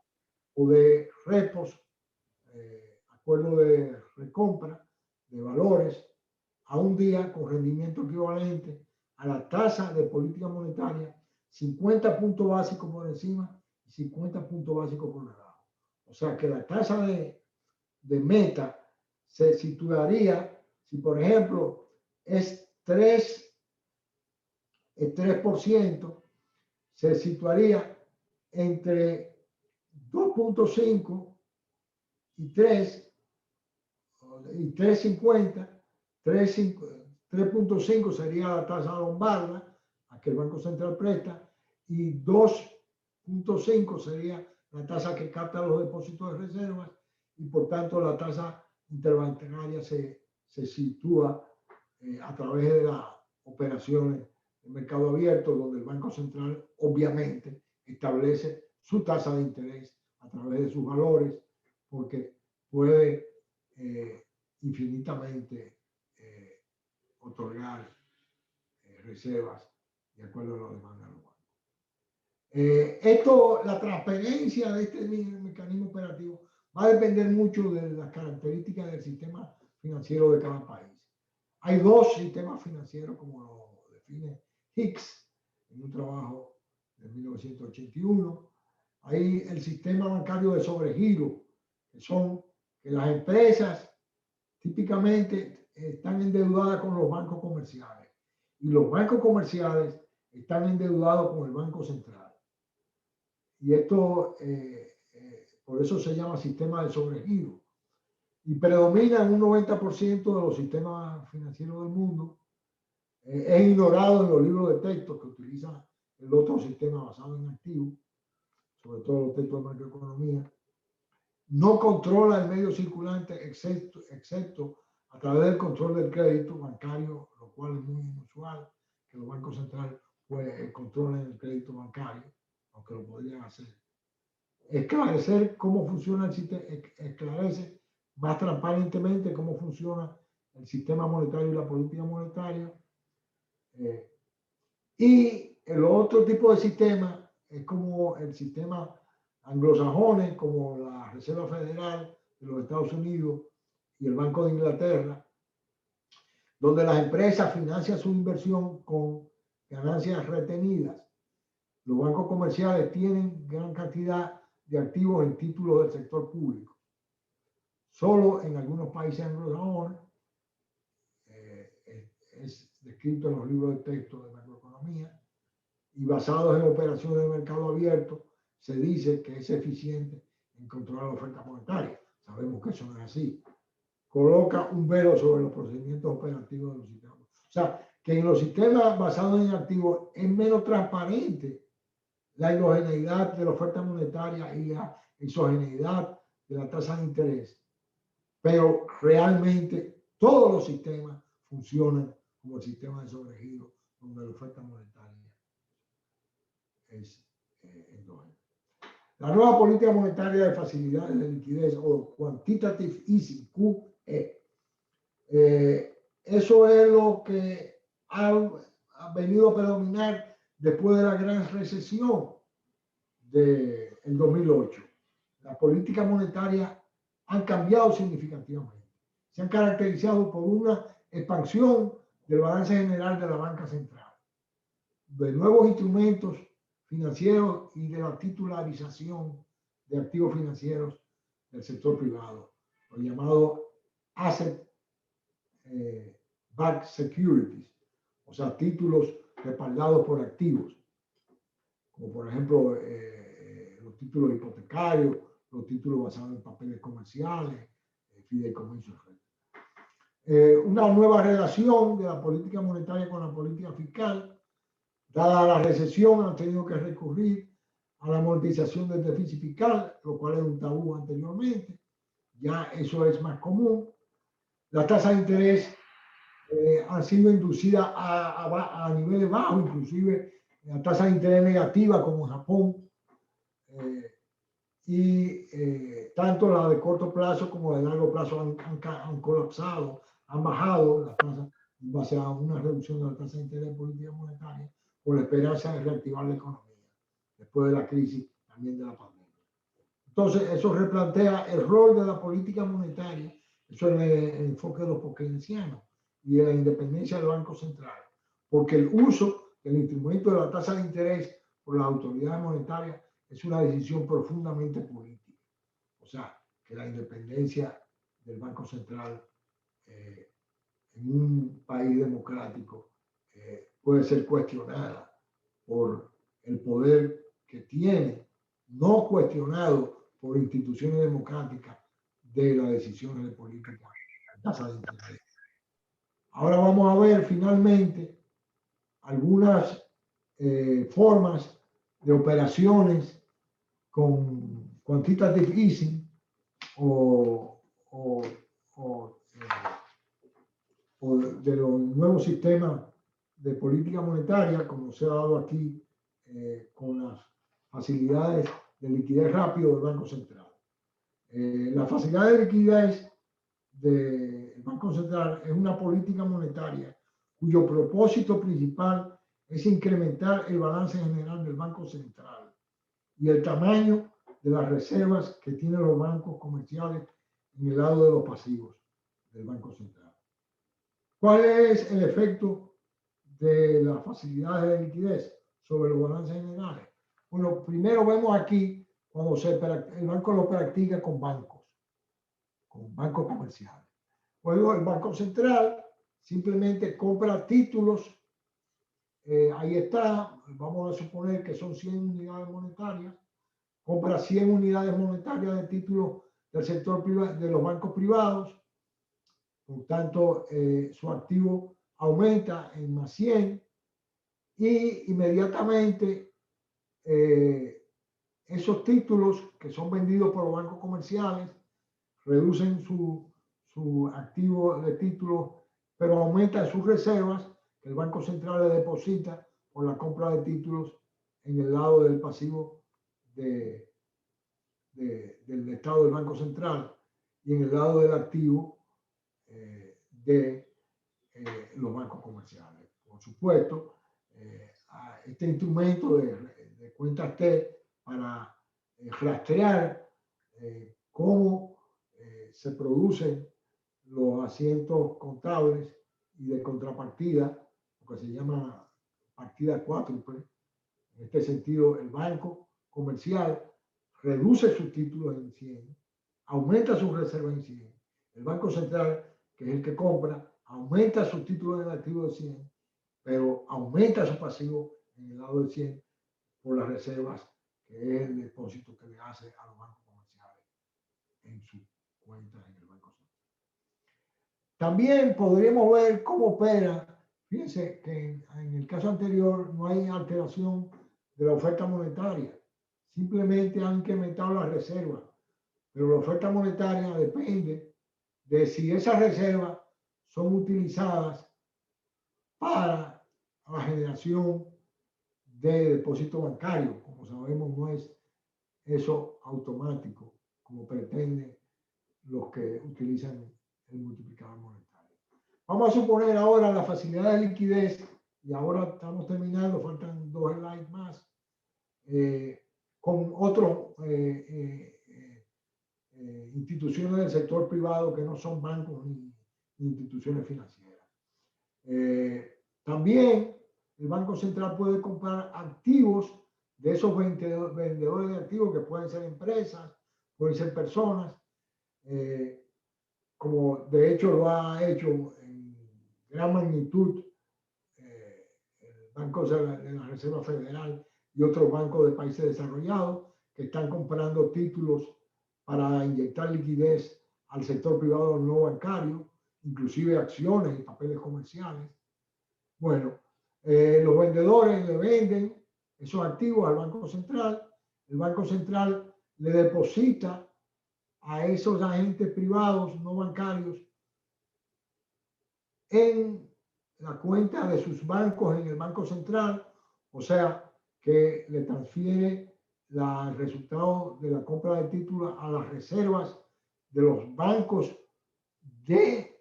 o de repos, acuerdo de recompra de valores a un día con rendimiento equivalente a la tasa de política monetaria, 50 puntos básicos por encima y 50 puntos básicos por debajo. O sea que la tasa de meta se situaría, si por ejemplo es 3%, se situaría entre 2.5 y 3, y 3.50, 3.5 sería la tasa lombarda a que el Banco Central presta, y 2.5 sería la tasa que capta los depósitos de reservas, y por tanto la tasa interbancaria se sitúa a través de las operaciones de mercado abierto, donde el Banco Central obviamente establece su tasa de interés a través de sus valores, porque puede infinitamente otorgar reservas de acuerdo a la demanda de los bancos. La transferencia de este mecanismo operativo va a depender mucho de las características del sistema financiero de cada país. Hay dos sistemas financieros, como lo define Hicks en un trabajo de 1981. Hay el sistema bancario de sobregiro, que las empresas típicamente están endeudadas con los bancos comerciales y los bancos comerciales están endeudados con el Banco Central. Y esto, por eso se llama sistema de sobregiro. Y predomina en un 90% de los sistemas financieros del mundo. Es ignorado en los libros de texto que utiliza el otro sistema basado en activos, sobre todo los textos de macroeconomía. no controla el medio circulante excepto a través del control del crédito bancario, lo cual es muy inusual que los bancos centrales pues, controlen el crédito bancario, aunque lo podrían hacer. Esclarecer cómo funciona el sistema, esclarece más transparentemente cómo funciona el sistema monetario y la política monetaria. Y el otro tipo de sistema es como el sistema anglosajones, como la Reserva Federal de los Estados Unidos y el Banco de Inglaterra, donde las empresas financian su inversión con ganancias retenidas. Los bancos comerciales tienen gran cantidad de activos en títulos del sector público. Solo en algunos países anglosajones, es descrito en los libros de texto de macroeconomía, y basados en operaciones de mercado abierto, se dice que es eficiente en controlar la oferta monetaria. Sabemos que eso no es así. Coloca un velo sobre los procedimientos operativos de los sistemas. O sea, que en los sistemas basados en activos es menos transparente la endogeneidad de la oferta monetaria y la exogeneidad de la tasa de interés. Pero realmente todos los sistemas funcionan como el sistema de sobregiro, donde la oferta monetaria es endógena. La nueva política monetaria de facilidades de liquidez o quantitative easing, QE. Eso es lo que ha venido a predominar después de la gran recesión del 2008. Las políticas monetarias han cambiado significativamente. Se han caracterizado por una expansión del balance general de la banca central, de nuevos instrumentos financieros y de la titularización de activos financieros del sector privado, lo llamado asset backed securities, o sea, títulos respaldados por activos, como por ejemplo los títulos hipotecarios, los títulos basados en papeles comerciales, fideicomisos. Una nueva relación de la política monetaria con la política fiscal. Dada la recesión, han tenido que recurrir a la amortización del déficit fiscal, lo cual es un tabú anteriormente. Ya eso es más común. Las tasas de interés han sido inducidas a niveles bajos, inclusive la tasa de interés negativa como en Japón. Tanto la de corto plazo como de largo plazo han colapsado, han bajado las tasas en base a una reducción de la tasa de interés de política monetaria por la esperanza de reactivar la economía después de la crisis también de la pandemia. Entonces, eso replantea el rol de la política monetaria, eso es el enfoque de los keynesianos y de la independencia del Banco Central, porque el uso del instrumento de la tasa de interés por las autoridades monetarias es una decisión profundamente política. O sea, que la independencia del Banco Central en un país democrático puede ser cuestionada por el poder que tiene, no cuestionado por instituciones democráticas de las decisiones de política de tasa de interés. Ahora vamos a ver finalmente algunas formas de operaciones con quantitative easing o de los nuevos sistemas de política monetaria, como se ha dado aquí con las facilidades de liquidez rápido del Banco Central. La facilidad de liquidez del Banco Central es una política monetaria cuyo propósito principal es incrementar el balance general del Banco Central y el tamaño de las reservas que tienen los bancos comerciales en el lado de los pasivos del Banco Central. ¿Cuál es el efecto de las facilidades de liquidez sobre los balances generales? Bueno, primero vemos aquí cuando el banco lo practica con bancos comerciales. Luego el Banco Central simplemente compra títulos, ahí está, vamos a suponer que son 100 unidades monetarias, compra 100 unidades monetarias de títulos del sector privado, de los bancos privados, por tanto su activo aumenta en más 100 y inmediatamente esos títulos que son vendidos por los bancos comerciales reducen su activo de títulos, pero aumentan sus reservas que el Banco Central le deposita por la compra de títulos en el lado del pasivo del estado del Banco Central y en el lado del activo de los bancos comerciales. Por supuesto, este instrumento de cuentas T para rastrear cómo se producen los asientos contables y de contrapartida, lo que se llama partida cuádruple. En este sentido, el banco comercial reduce sus títulos en 100, aumenta sus reservas en 100. El Banco Central, que es el que compra, aumenta sus títulos en el activo de 100, pero aumenta su pasivo en el lado de 100 por las reservas, que es el depósito que le hace a los bancos comerciales en sus cuentas en el Banco Central. También podríamos ver cómo opera. Fíjense que en el caso anterior no hay alteración de la oferta monetaria. Simplemente han incrementado las reservas. Pero la oferta monetaria depende de si esas reservas son utilizadas para la generación de depósito bancario. Como sabemos, no es eso automático, como pretenden los que utilizan el multiplicador monetario. Vamos a suponer ahora la facilidad de liquidez, y ahora estamos terminando, faltan 2 slides más, con otros instituciones del sector privado que no son bancos ni instituciones financieras. También el Banco Central puede comprar activos de esos vendedores de activos, que pueden ser empresas, pueden ser personas, como de hecho lo ha hecho en gran magnitud el Banco de la Reserva Federal y otros bancos de países desarrollados, que están comprando títulos para inyectar liquidez al sector privado no bancario, inclusive acciones y papeles comerciales. Bueno, los vendedores le venden esos activos al Banco Central. El Banco Central le deposita a esos agentes privados no bancarios en la cuenta de sus bancos en el Banco Central, o sea, que le transfiere el resultado de la compra de títulos a las reservas de los bancos de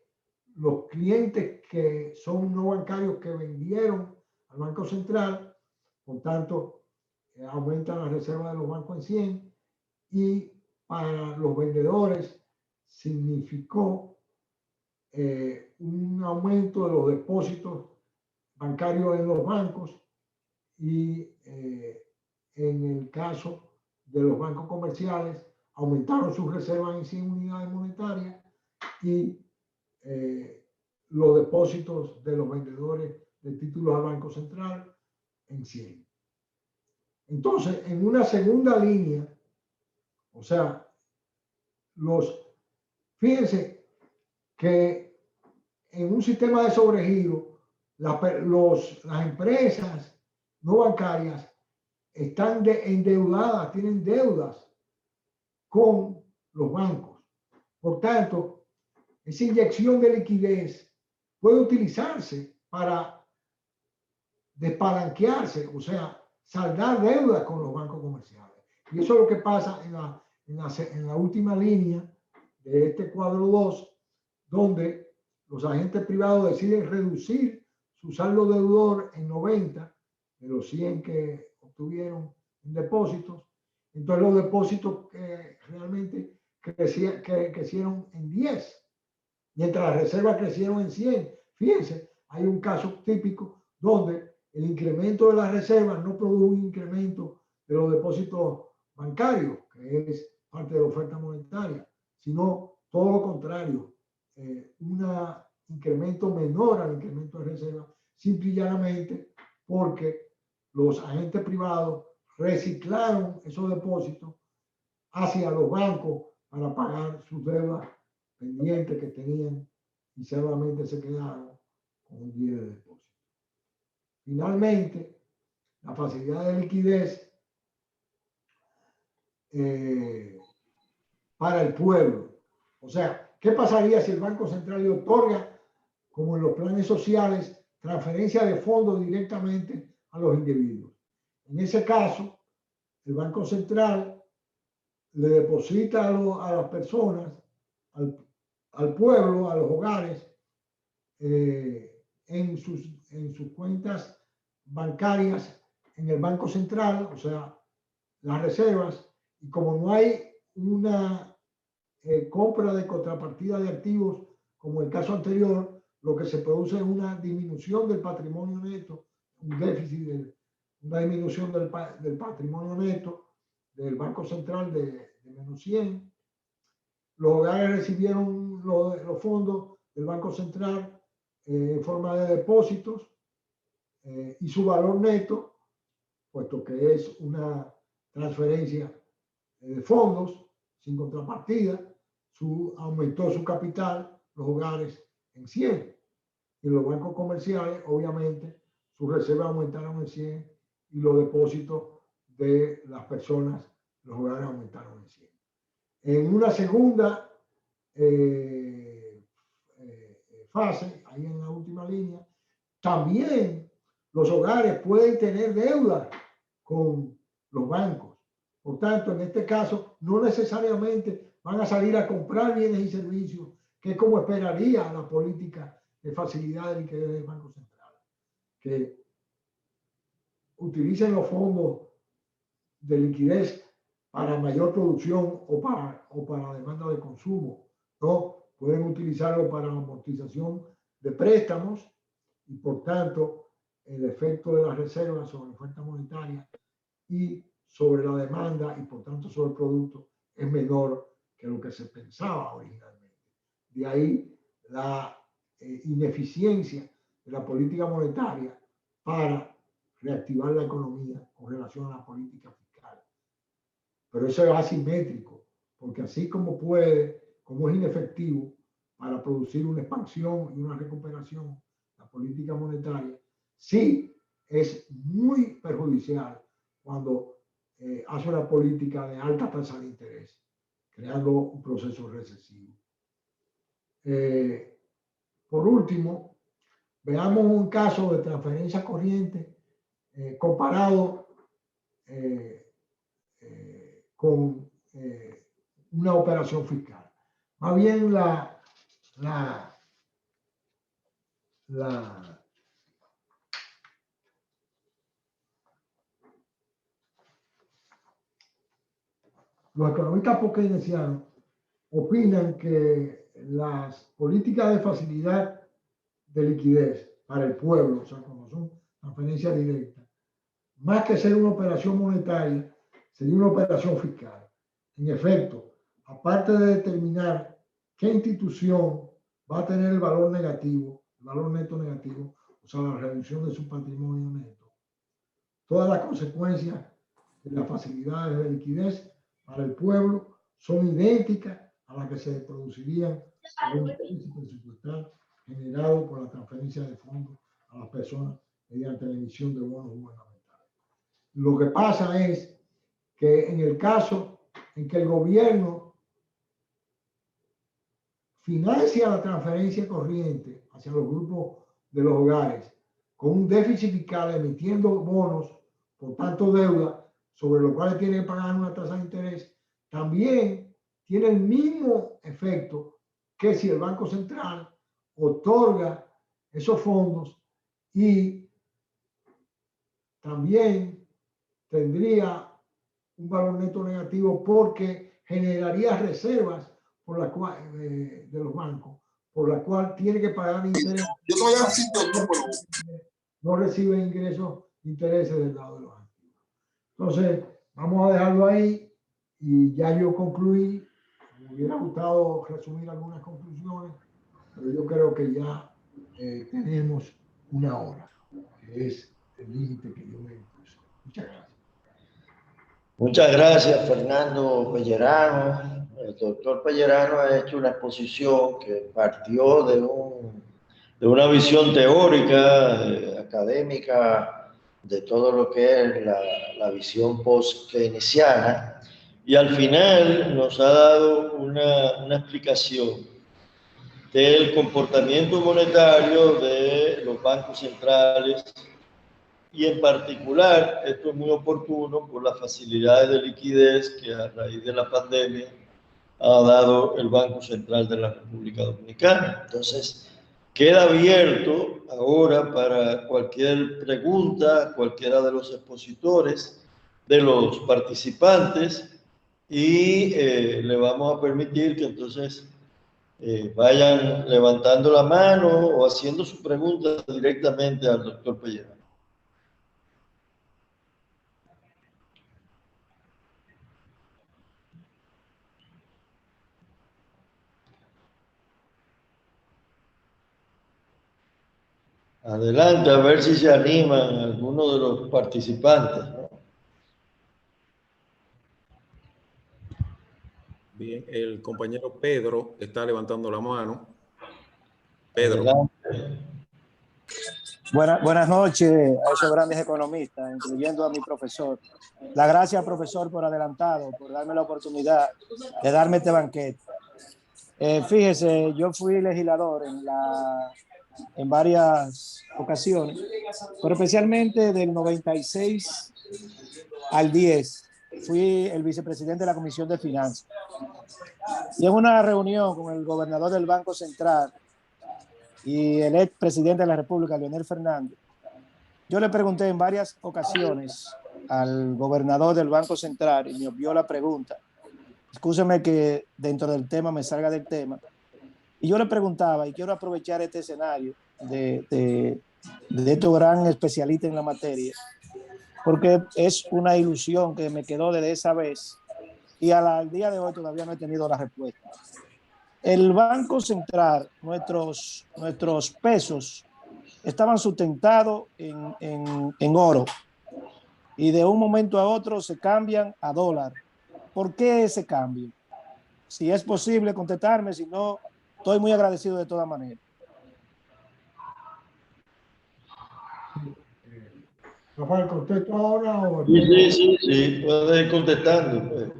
los clientes que son no bancarios que vendieron al Banco Central. Por tanto, aumentan las reservas de los bancos en 100, y para los vendedores significó un aumento de los depósitos bancarios en los bancos, y en el caso de los bancos comerciales aumentaron sus reservas en 100 unidades monetarias, y los depósitos de los vendedores de títulos al Banco Central en 100. Entonces, en una segunda línea, o sea, fíjense que en un sistema de sobregiro, las empresas no bancarias están endeudadas, tienen deudas con los bancos. Por tanto, esa inyección de liquidez puede utilizarse para despalanquearse, o sea, saldar deudas con los bancos comerciales. Y eso es lo que pasa en la última línea de este cuadro 2, donde los agentes privados deciden reducir su saldo deudor en 90 de los 100 que obtuvieron en depósitos. Entonces los depósitos que realmente crecieron en 10, mientras las reservas crecieron en 100. Fíjense, hay un caso típico donde el incremento de las reservas no produjo un incremento de los depósitos bancarios, que es parte de la oferta monetaria, sino todo lo contrario, un incremento menor al incremento de reservas, simple y llanamente porque los agentes privados reciclaron esos depósitos hacia los bancos para pagar sus deudas pendientes que tenían, y solamente se quedaron con un 10 de depósito. Finalmente, la facilidad de liquidez para el pueblo. O sea, ¿qué pasaría si el Banco Central le otorga, como en los planes sociales, transferencia de fondos directamente a los individuos? En ese caso, el Banco Central le deposita a las personas, al pueblo, a los hogares, en sus cuentas bancarias en el Banco Central, o sea, las reservas, y como no hay una compra de contrapartida de activos, como el caso anterior, lo que se produce es una disminución del patrimonio neto, un déficit, una disminución del patrimonio neto del Banco Central de menos 100. Los hogares recibieron los fondos del Banco Central en forma de depósitos y su valor neto, puesto que es una transferencia de fondos sin contrapartida, aumentó su capital, los hogares, en 100. Y los bancos comerciales, obviamente, sus reservas aumentaron en 100 y los depósitos de las personas, los hogares, aumentaron en 100. En una segunda fase, ahí en la última línea, también los hogares pueden tener deuda con los bancos. Por tanto, en este caso, no necesariamente van a salir a comprar bienes y servicios, que es como esperaría la política de facilidad de liquidez del Banco Central, que utilicen los fondos de liquidez para mayor producción o para demanda de consumo. No, pueden utilizarlo para amortización de préstamos y, por tanto, el efecto de las reservas sobre la oferta monetaria y sobre la demanda y, por tanto, sobre el producto es menor que lo que se pensaba originalmente. De ahí la ineficiencia de la política monetaria para reactivar la economía con relación a la política fiscal. Pero eso es asimétrico, porque así como es inefectivo para producir una expansión y una recuperación, la política monetaria, sí es muy perjudicial cuando hace una política de alta tasa de interés, creando un proceso recesivo. Por último, veamos un caso de transferencia corriente comparado con una operación fiscal. Más bien los economistas keynesianos opinan que las políticas de facilidad de liquidez para el pueblo, o sea, como son transferencias directas, más que ser una operación monetaria, sería una operación fiscal. En efecto, aparte de determinar qué institución va a tener el valor negativo, el valor neto negativo, o sea, la reducción de su patrimonio neto, todas las consecuencias de las facilidades de liquidez para el pueblo son idénticas a las que se producirían por un déficit presupuestal generado por la transferencia de fondos a las personas mediante la emisión de bonos gubernamentales. Lo que pasa es que en el caso en que el gobierno financia la transferencia corriente hacia los grupos de los hogares con un déficit fiscal emitiendo bonos, por tanto deuda, sobre los cuales tiene que pagar una tasa de interés, también tiene el mismo efecto que si el Banco Central otorga esos fondos y también tendría un valor neto negativo porque generaría reservas por la cual, de los bancos, por la cual tiene que pagar interés. No recibe ingresos, intereses del lado de los activos. Entonces, vamos a dejarlo ahí y ya yo concluí. Me hubiera gustado resumir algunas conclusiones, pero yo creo que ya tenemos una hora, que es el límite que yo me impuse. Muchas gracias. Muchas gracias, Fernando Pellerano. El doctor Pellerano ha hecho una exposición que partió de una visión teórica, académica, de todo lo que es la visión post-keynesiana, y al final nos ha dado una explicación del comportamiento monetario de los bancos centrales, y en particular, esto es muy oportuno por las facilidades de liquidez que a raíz de la pandemia ha dado el Banco Central de la República Dominicana. Entonces, queda abierto ahora para cualquier pregunta, cualquiera de los expositores, de los participantes, y le vamos a permitir que entonces vayan levantando la mano o haciendo su pregunta directamente al doctor Pellegrino. Adelante, a ver si se animan algunos de los participantes, ¿no? Bien, el compañero Pedro está levantando la mano. Pedro. Buenas noches a esos grandes economistas, incluyendo a mi profesor. La gracias, profesor, por adelantado, por darme la oportunidad de darme este banquete. Fíjese, yo fui legislador en varias ocasiones, pero especialmente del 96 al 10 fui el vicepresidente de la Comisión de Finanzas. Y en una reunión con el gobernador del Banco Central y el ex presidente de la República, Leonel Fernández, yo le pregunté en varias ocasiones al gobernador del Banco Central y me obvió la pregunta. Escúcheme que dentro del tema me salga del tema. Y yo le preguntaba, y quiero aprovechar este escenario de estos gran especialistas en la materia, porque es una ilusión que me quedó desde esa vez y al día de hoy todavía no he tenido la respuesta. El Banco Central, nuestros pesos estaban sustentados en oro y de un momento a otro se cambian a dólar. ¿Por qué ese cambio? Si es posible contestarme, si no, estoy muy agradecido de todas maneras. Rafael, ¿contesto ahora o...? Sí, puedes contestando. Pues.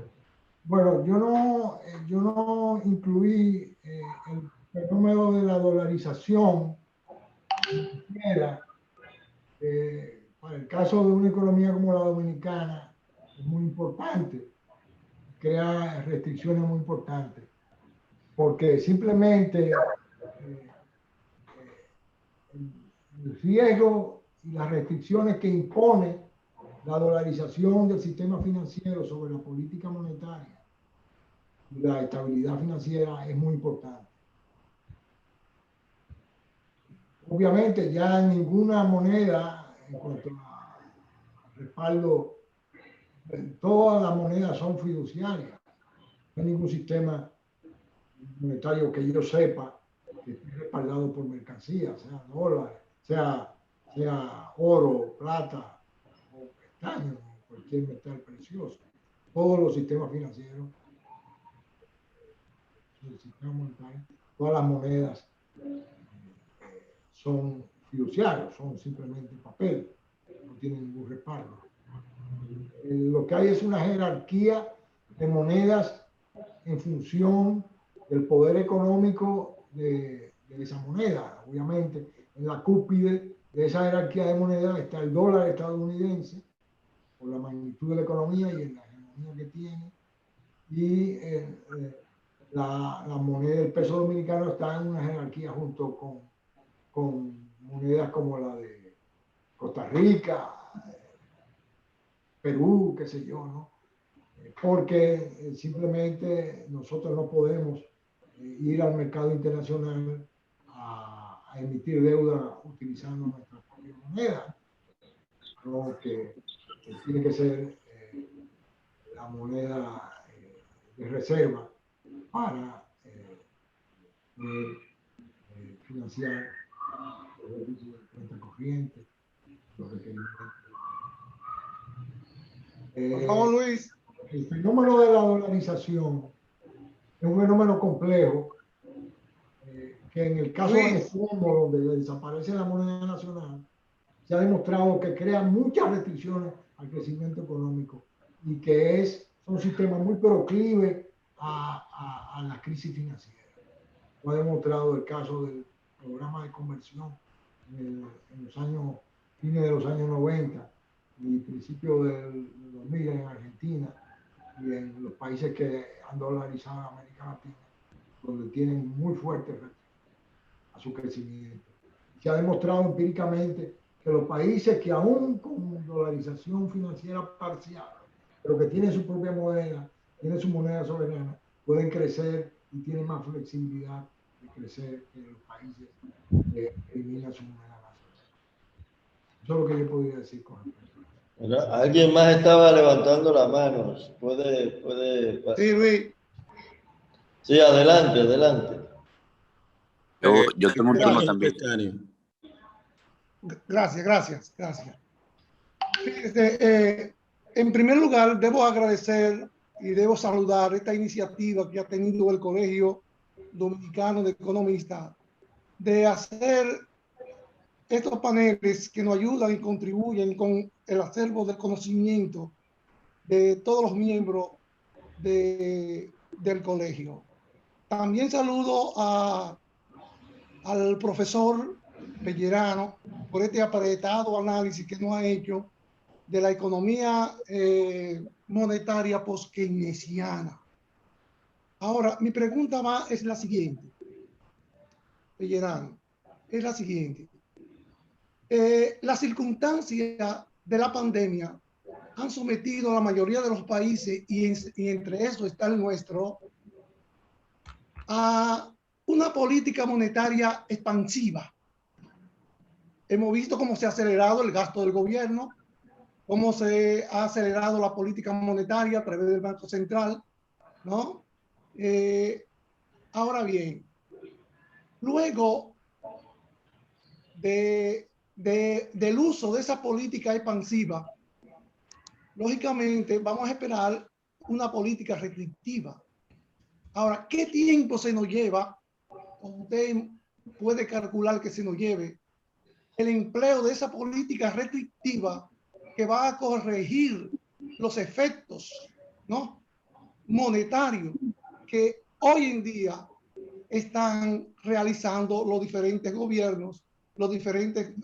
Bueno, yo no incluí el fenómeno de la dolarización para el caso de una economía como la dominicana es muy importante, crea restricciones muy importantes, porque simplemente el riesgo y las restricciones que impone la dolarización del sistema financiero sobre la política monetaria y la estabilidad financiera es muy importante. Obviamente ya ninguna moneda, en cuanto a respaldo, todas las monedas son fiduciarias. No hay ningún sistema monetario que yo sepa que esté respaldado por mercancía, sea dólar, sea oro, plata o estaño o cualquier metal precioso. Todos los sistemas financieros, el sistema monetario, todas las monedas son fiduciarios, son simplemente papel, no tienen ningún respaldo. Lo que hay es una jerarquía de monedas en función del poder económico de esa moneda. Obviamente, en la cúspide de esa jerarquía de monedas está el dólar estadounidense, por la magnitud de la economía y en la hegemonía que tiene, y la moneda del peso dominicano está en una jerarquía junto con monedas como la de Costa Rica, Perú, qué sé yo, ¿no? Porque simplemente nosotros no podemos ir al mercado internacional a emitir deuda utilizando nuestra propia moneda, ¿no? Que tiene que ser la moneda de reserva para financiar los servicios de cuenta corriente, los requerimientos. Vamos, Luis. El fenómeno de la dolarización es un fenómeno complejo que en el caso de Congo, donde desaparece la moneda nacional, se ha demostrado que crea muchas restricciones al crecimiento económico y que es son sistemas muy proclives a la crisis financiera. Lo ha demostrado el caso del programa de conversión en los años, fines de los años 90 y principios del 2000 en Argentina y en los países que han dolarizado en América Latina, donde tienen muy fuerte efecto a su crecimiento. Se ha demostrado empíricamente que los países que aún con dolarización financiera parcial, pero que tienen su propia moneda, tienen su moneda soberana, pueden crecer y tienen más flexibilidad de crecer que los países que eliminan su moneda nacional. Eso es lo que yo podría decir con respecto. Bueno, alguien más estaba levantando las manos. Puede. Sí, Luis. Sí, adelante. Yo tengo un tema también. Gracias. En primer lugar, debo agradecer y debo saludar esta iniciativa que ha tenido el Colegio Dominicano de Economistas de hacer estos paneles que nos ayudan y contribuyen con el acervo del conocimiento de todos los miembros del colegio. También saludo al profesor Pellerano por este apretado análisis que nos ha hecho de la economía monetaria post-keynesiana. Ahora, mi pregunta es la siguiente, Pellerano, es la siguiente. Las circunstancias de la pandemia han sometido a la mayoría de los países, y entre eso está el nuestro, a una política monetaria expansiva. Hemos visto cómo se ha acelerado el gasto del gobierno, cómo se ha acelerado la política monetaria a través del Banco Central, ¿no? Ahora bien, luego del uso de esa política expansiva, lógicamente vamos a esperar una política restrictiva. Ahora, ¿qué tiempo se nos lleva? Usted puede calcular que se nos lleve el empleo de esa política restrictiva que va a corregir los efectos, ¿no?, monetarios que hoy en día están realizando los diferentes gobiernos, las diferentes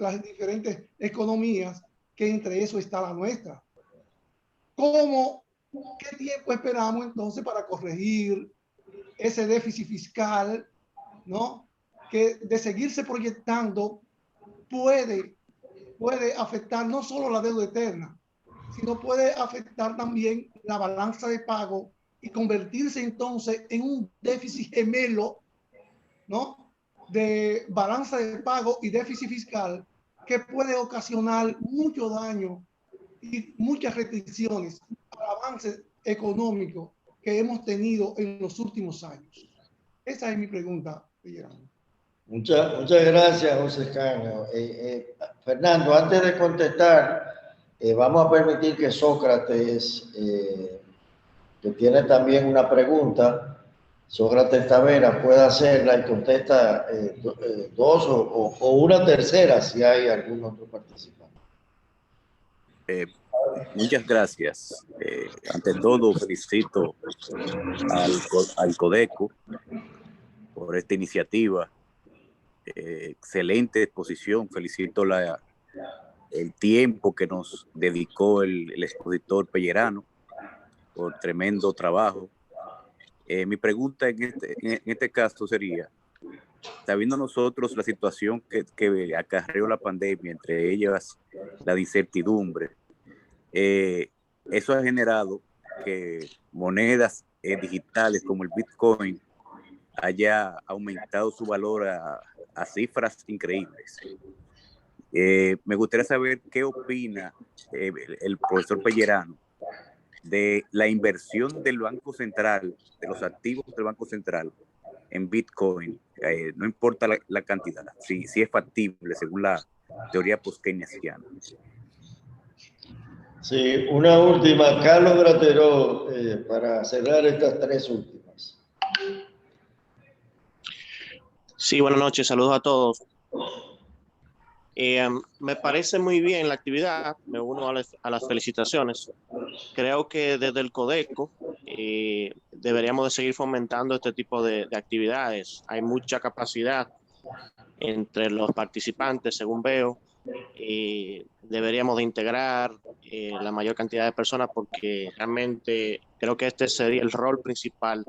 economías, que entre eso está la nuestra. ¿Qué tiempo esperamos entonces para corregir ese déficit fiscal, ¿no?, que de seguirse proyectando puede afectar no solo la deuda eterna, sino puede afectar también la balanza de pago y convertirse entonces en un déficit gemelo, ¿no?, de balanza de pago y déficit fiscal, que puede ocasionar mucho daño y muchas restricciones al avance económico que hemos tenido en los últimos años. Esa es mi pregunta, Guillermo. Muchas gracias, José Cano. Fernando, antes de contestar, vamos a permitir que Sócrates, que tiene también una pregunta, Sócrates Tavera, pueda hacerla y contesta dos o una tercera si hay algún otro participante. Muchas gracias. Ante todo, felicito al Codeco por esta iniciativa. Excelente exposición. Felicito el tiempo que nos dedicó el expositor Pellerano por tremendo trabajo. Mi pregunta en este caso sería, sabiendo nosotros la situación que acarreó la pandemia, entre ellas la incertidumbre, eso ha generado que monedas digitales como el Bitcoin haya aumentado su valor a cifras increíbles. Me gustaría saber qué opina el profesor Pellerano de la inversión del Banco Central, de los activos del Banco Central en Bitcoin. No importa la cantidad, si es factible según la teoría post-keynesiana. Sí, una última, Carlos Grateró, para cerrar estas tres últimas. Sí, buenas noches, saludos a todos. Me parece muy bien la actividad, me uno a las felicitaciones. Creo que desde el Codeco deberíamos de seguir fomentando este tipo de actividades. Hay mucha capacidad entre los participantes, según veo. Deberíamos de integrar la mayor cantidad de personas porque realmente creo que este sería el rol principal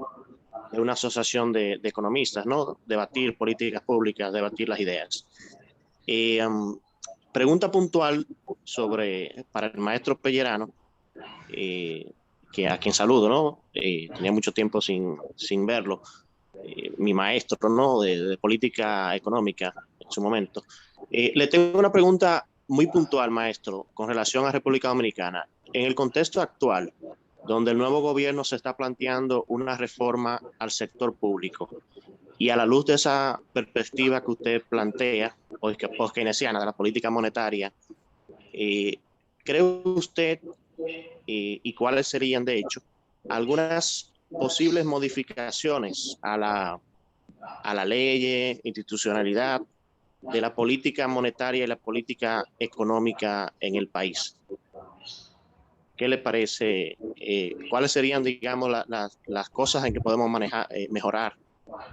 de una asociación de economistas, ¿no? Debatir políticas públicas, debatir las ideas. Pregunta puntual para el maestro Pellerano, que a quien saludo, ¿no? Tenía mucho tiempo sin verlo. Mi maestro, ¿no? De política económica en su momento. Le tengo una pregunta muy puntual, maestro, con relación a República Dominicana. En el contexto actual, donde el nuevo gobierno se está planteando una reforma al sector público, y a la luz de esa perspectiva que usted plantea, post-keynesiana, de la política monetaria, ¿cree usted, y cuáles serían, de hecho, algunas posibles modificaciones a la ley, institucionalidad de la política monetaria y la política económica en el país? ¿Qué le parece? ¿Cuáles serían, digamos, las cosas en que podemos mejorar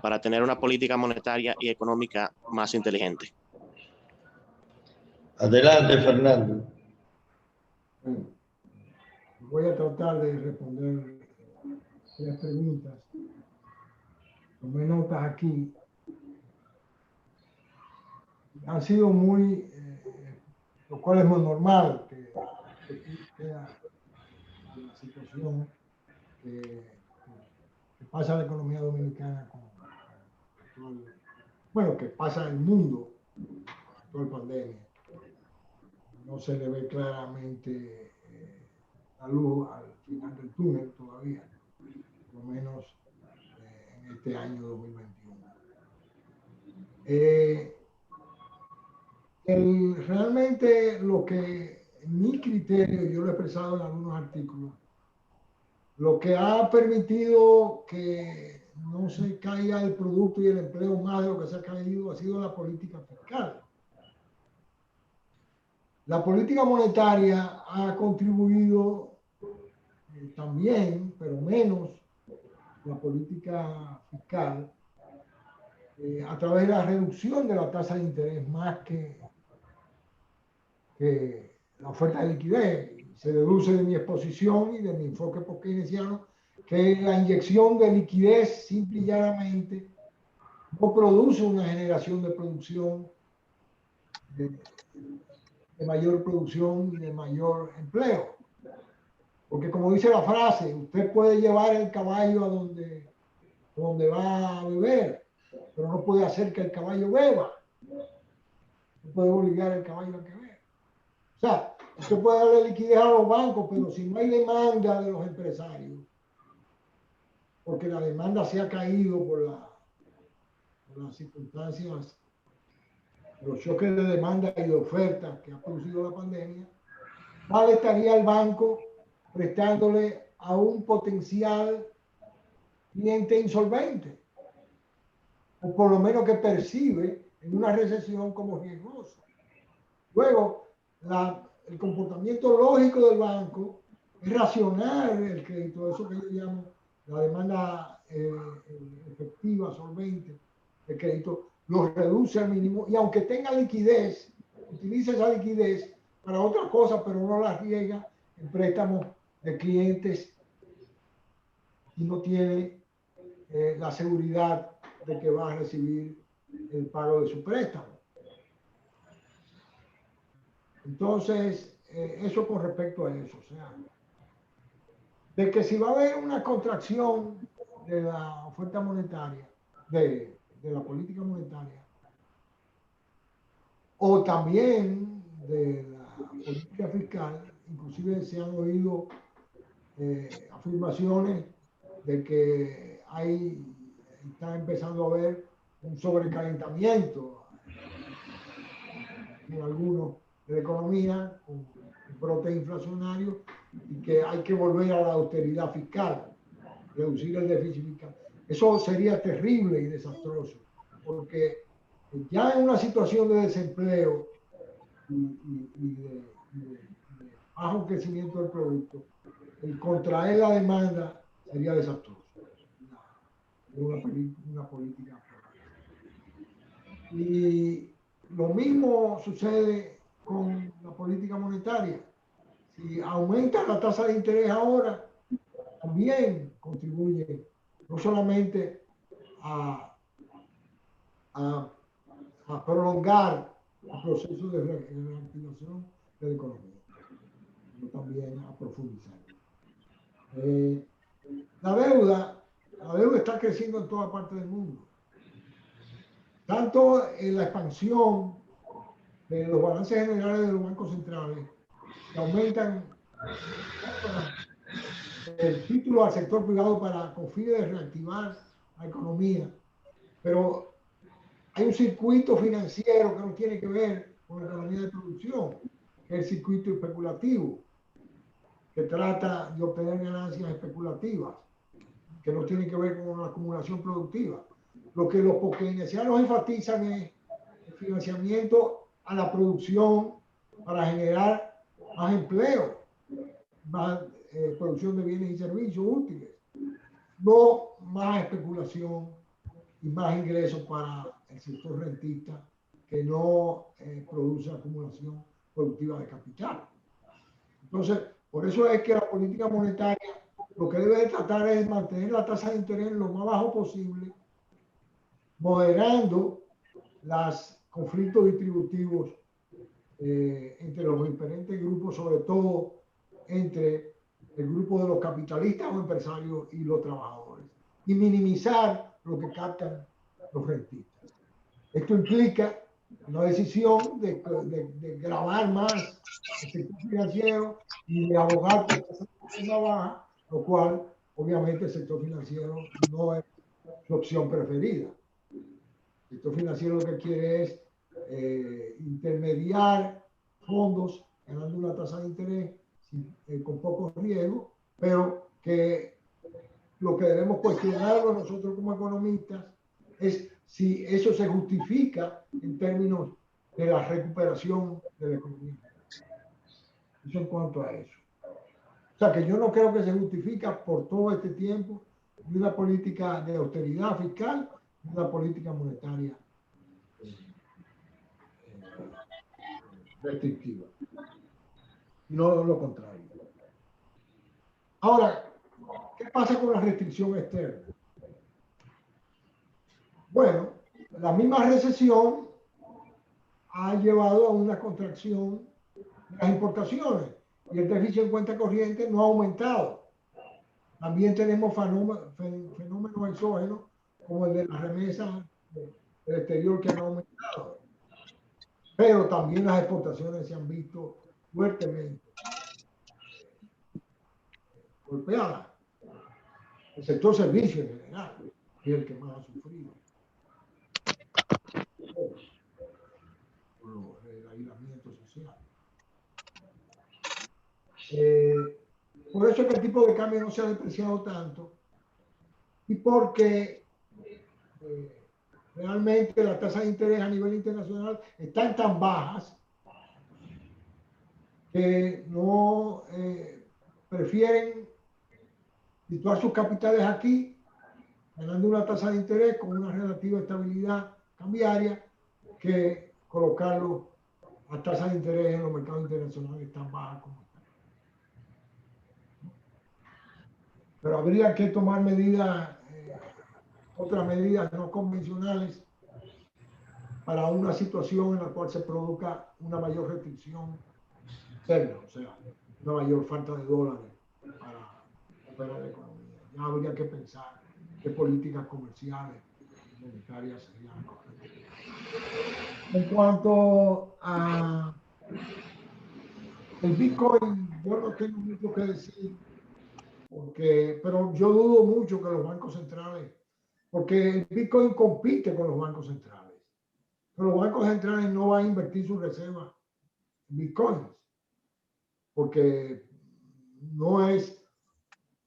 para tener una política monetaria y económica más inteligente? Adelante, Fernando. Bueno, voy a tratar de responder las preguntas. Tomé notas aquí. Han sido muy, lo cual es muy normal que sea la situación que pasa la economía dominicana bueno, que pasa en el mundo con la pandemia. No se le ve claramente la luz al final del túnel todavía, por lo menos en este año 2021. Realmente lo que, en mi criterio, yo lo he expresado en algunos artículos, lo que ha permitido que no se caiga el producto y el empleo más de lo que se ha caído ha sido la política fiscal. La política monetaria ha contribuido también, pero menos, la política fiscal a través de la reducción de la tasa de interés más que la oferta de liquidez. Se deduce de mi exposición y de mi enfoque post-keynesiano que la inyección de liquidez simple y llanamente no produce una generación de producción, de mayor producción y de mayor empleo. Porque como dice la frase, usted puede llevar el caballo a donde va a beber, pero no puede hacer que el caballo beba. No puede obligar al caballo a que beba. O sea, usted puede darle liquidez a los bancos, pero si no hay demanda de los empresarios, porque la demanda se ha caído por las circunstancias, los choques de demanda y de oferta que ha producido la pandemia, ¿cuál estaría el banco prestándole a un potencial cliente insolvente? O por lo menos que percibe en una recesión como riesgoso. Luego, el comportamiento lógico del banco es racionar el crédito, eso que yo llamo la demanda efectiva, solvente, de crédito, lo reduce al mínimo y aunque tenga liquidez, utiliza esa liquidez para otras cosas, pero no la riega en préstamos de clientes y no tiene la seguridad de que va a recibir el pago de su préstamo. Entonces, eso con respecto a eso, o sea, de que si va a haber una contracción de la oferta monetaria, de la política monetaria, o también de la política fiscal, inclusive se han oído afirmaciones de que está empezando a haber un sobrecalentamiento en algunos de la economía, con un brote inflacionario, y que hay que volver a la austeridad fiscal, reducir el déficit fiscal. Eso sería terrible y desastroso, porque ya en una situación de desempleo de bajo crecimiento del producto, el contraer la demanda sería desastroso. Una política. Y lo mismo sucede con la política monetaria. Si aumenta la tasa de interés ahora, también contribuye no solamente a prolongar el proceso de reactivación de la economía, sino también a profundizar. La deuda está creciendo en toda parte del mundo. Tanto en la expansión de los balances generales de los bancos centrales, que aumentan el título al sector privado con fines de reactivar la economía. Pero hay un circuito financiero que no tiene que ver con la economía de producción, que es el circuito especulativo, que trata de obtener ganancias especulativas, que no tiene que ver con la acumulación productiva. Lo que los keynesianos enfatizan es el financiamiento a la producción para generar más empleo, más producción de bienes y servicios útiles, no más especulación y más ingresos para el sector rentista que no produce acumulación productiva de capital. Entonces, por eso es que la política monetaria lo que debe de tratar es mantener la tasa de interés lo más bajo posible, moderando los conflictos distributivos entre los diferentes grupos, sobre todo entre el grupo de los capitalistas o empresarios y los trabajadores, y minimizar lo que captan los rentistas. Esto implica una decisión de gravar más el sector financiero y de abogar por una baja, lo cual obviamente el sector financiero no es su opción preferida. El sector financiero lo que quiere es intermediar fondos ganando una tasa de interés con poco riesgo, pero que lo que debemos cuestionarlo nosotros como economistas es si eso se justifica en términos de la recuperación de la economía. Eso en cuanto a eso. O sea que yo no creo que se justifica por todo este tiempo de una política de austeridad fiscal y una política monetaria restrictiva. No lo contrario. Ahora, ¿qué pasa con la restricción externa? Bueno, la misma recesión ha llevado a una contracción de las importaciones y el déficit en cuenta corriente no ha aumentado. También tenemos fenómenos exógenos como el de las remesas del exterior que han aumentado. Pero también las exportaciones se han visto fuertemente golpeadas. El sector servicios en general es el que más ha sufrido. Por el aislamiento social. Por eso es que el tipo de cambio no se ha depreciado tanto y porque realmente las tasas de interés a nivel internacional están tan bajas que no prefieren situar sus capitales aquí, ganando una tasa de interés con una relativa estabilidad cambiaria, que colocarlo a tasas de interés en los mercados internacionales tan bajas como están. Pero habría que tomar medidas, otras medidas no convencionales para una situación en la cual se produzca una mayor restricción externa, o sea, una mayor falta de dólares para operar la economía. Ya habría que pensar qué políticas comerciales y monetarias serían correctas. En cuanto a el Bitcoin, yo no tengo mucho que decir, pero yo dudo mucho que los bancos centrales, porque el Bitcoin compite con los bancos centrales, pero los bancos centrales no van a invertir sus reservas en Bitcoins, porque no es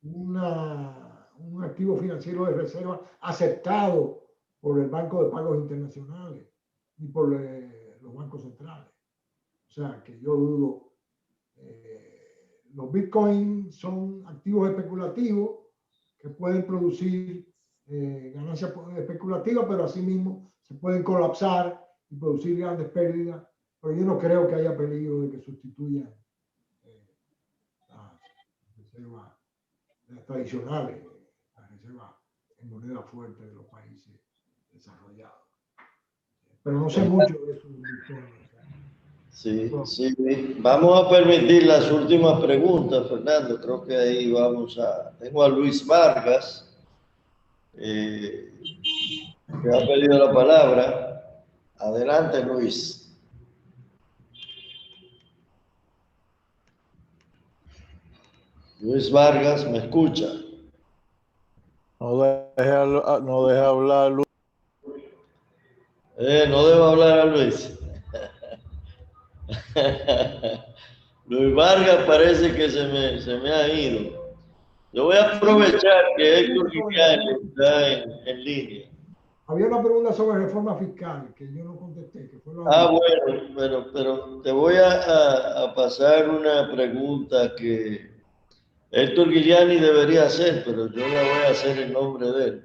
un activo financiero de reserva aceptado por el Banco de Pagos Internacionales ni por los bancos centrales. O sea, que yo dudo. Los bitcoins son activos especulativos que pueden producir ganancias especulativas, pero asimismo se pueden colapsar y producir grandes pérdidas. Pero yo no creo que haya peligro de que sustituyan las reservas tradicionales, las reservas en moneda fuerte de los países desarrollados. Pero no sé mucho de eso. Sí, sí. Vamos a permitir las últimas preguntas, Fernando. Creo que ahí vamos a... Tengo a Luis Vargas, que ha pedido la palabra. Adelante, Luis. Luis Vargas, ¿me escucha? No deja hablar, Luis. No debo hablar a Luis. Luis Vargas parece que se me ha ido. Yo voy a aprovechar que Héctor Guillani está en línea. Había una pregunta sobre reforma fiscal que yo no contesté. Que fue bueno, pero te voy a pasar una pregunta que Héctor Guillani debería hacer, pero yo la voy a hacer en nombre de él.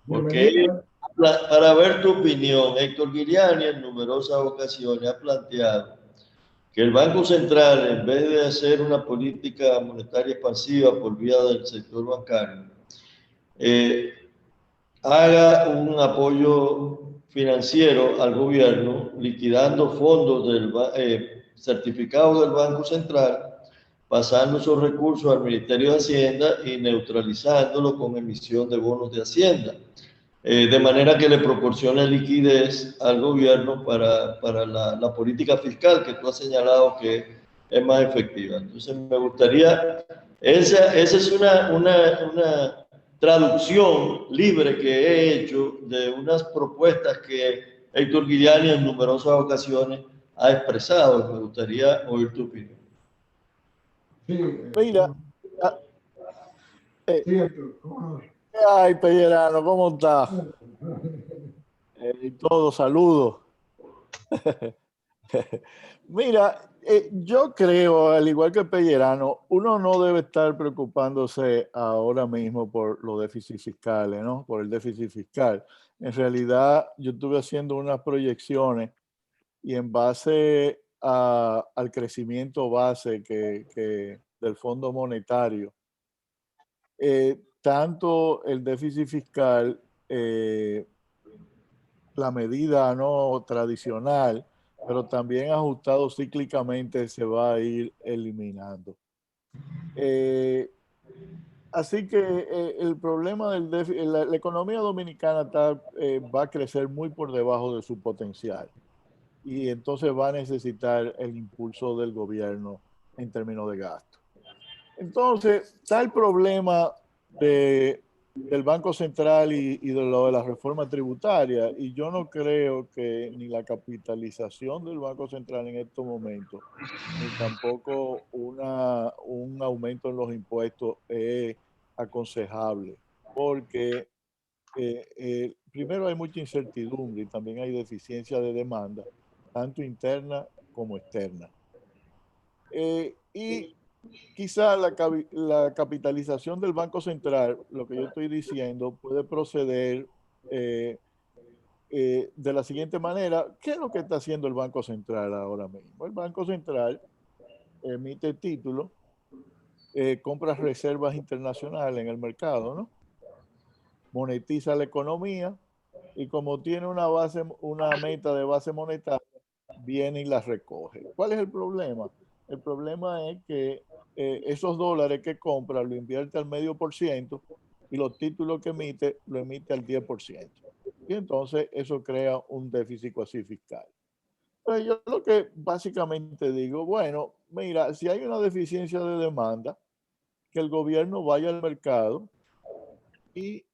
Porque él, para ver tu opinión, Héctor Guillani en numerosas ocasiones ha planteado que el Banco Central, en vez de hacer una política monetaria expansiva por vía del sector bancario, haga un apoyo financiero al gobierno, liquidando fondos certificados del Banco Central, pasando esos recursos al Ministerio de Hacienda y neutralizándolo con emisión de bonos de Hacienda. De manera que le proporcione liquidez al gobierno para la política fiscal que tú has señalado que es más efectiva. Entonces, me gustaría, esa es una traducción libre que he hecho de unas propuestas que Héctor Guillani en numerosas ocasiones ha expresado. Me gustaría oír tu opinión. Sí, mira. Ay, Pellerano, ¿cómo estás? Todos saludos. Mira, yo creo, al igual que Pellerano, uno no debe estar preocupándose ahora mismo por los déficits fiscales, ¿no? Por el déficit fiscal. En realidad, yo estuve haciendo unas proyecciones y en base al crecimiento base del Fondo Monetario, tanto el déficit fiscal, la medida no tradicional, pero también ajustado cíclicamente, se va a ir eliminando. Así que el problema del déficit, la economía dominicana va a crecer muy por debajo de su potencial y entonces va a necesitar el impulso del gobierno en términos de gasto. Entonces, está el problema del Banco Central y de lo de la reforma tributaria, y yo no creo que ni la capitalización del Banco Central en estos momentos, ni tampoco un aumento en los impuestos es aconsejable, porque primero hay mucha incertidumbre y también hay deficiencia de demanda, tanto interna como externa. Y quizá la capitalización del Banco Central, lo que yo estoy diciendo, puede proceder de la siguiente manera. ¿Qué es lo que está haciendo el Banco Central ahora mismo? El Banco Central emite títulos, compra reservas internacionales en el mercado, ¿no? Monetiza la economía y como tiene una meta de base monetaria, viene y la recoge. ¿Cuál es el problema? El problema es que esos dólares que compra lo invierte al 0,5% y los títulos que emite lo emite al 10%. Y entonces eso crea un déficit cuasi fiscal. Pues yo lo que básicamente digo, bueno, mira, si hay una deficiencia de demanda, que el gobierno vaya al mercado y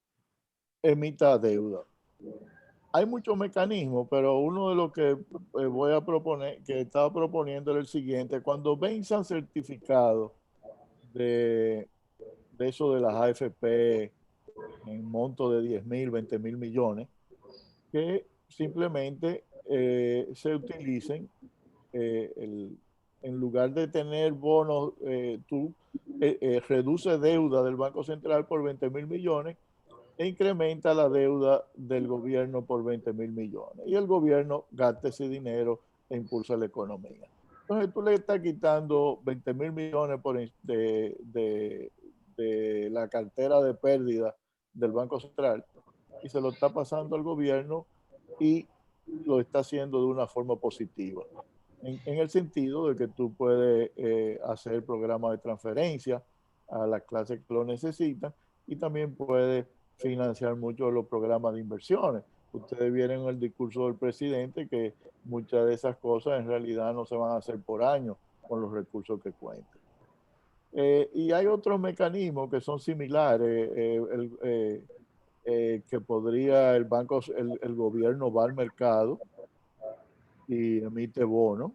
emita deuda. Hay muchos mecanismos, pero uno de los que voy a proponer, que estaba proponiendo, era el siguiente. Cuando venzan certificados de eso de las AFP en monto de 10.000, 20.000 millones, que simplemente se utilicen en lugar de tener bonos, tú reduces deuda del Banco Central por 20.000 millones e incrementa la deuda del gobierno por 20.000 millones. Y el gobierno gasta ese dinero e impulsa la economía. Entonces tú le estás quitando 20.000 millones de la cartera de pérdida del Banco Central y se lo está pasando al gobierno y lo está haciendo de una forma positiva. En el sentido de que tú puedes hacer programas de transferencia a las clases que lo necesitan y también puedes financiar mucho los programas de inversiones. Ustedes vieron en el discurso del presidente que muchas de esas cosas en realidad no se van a hacer por año con los recursos que cuenten. Y hay otros mecanismos que son similares, que podría el gobierno va al mercado y emite bonos,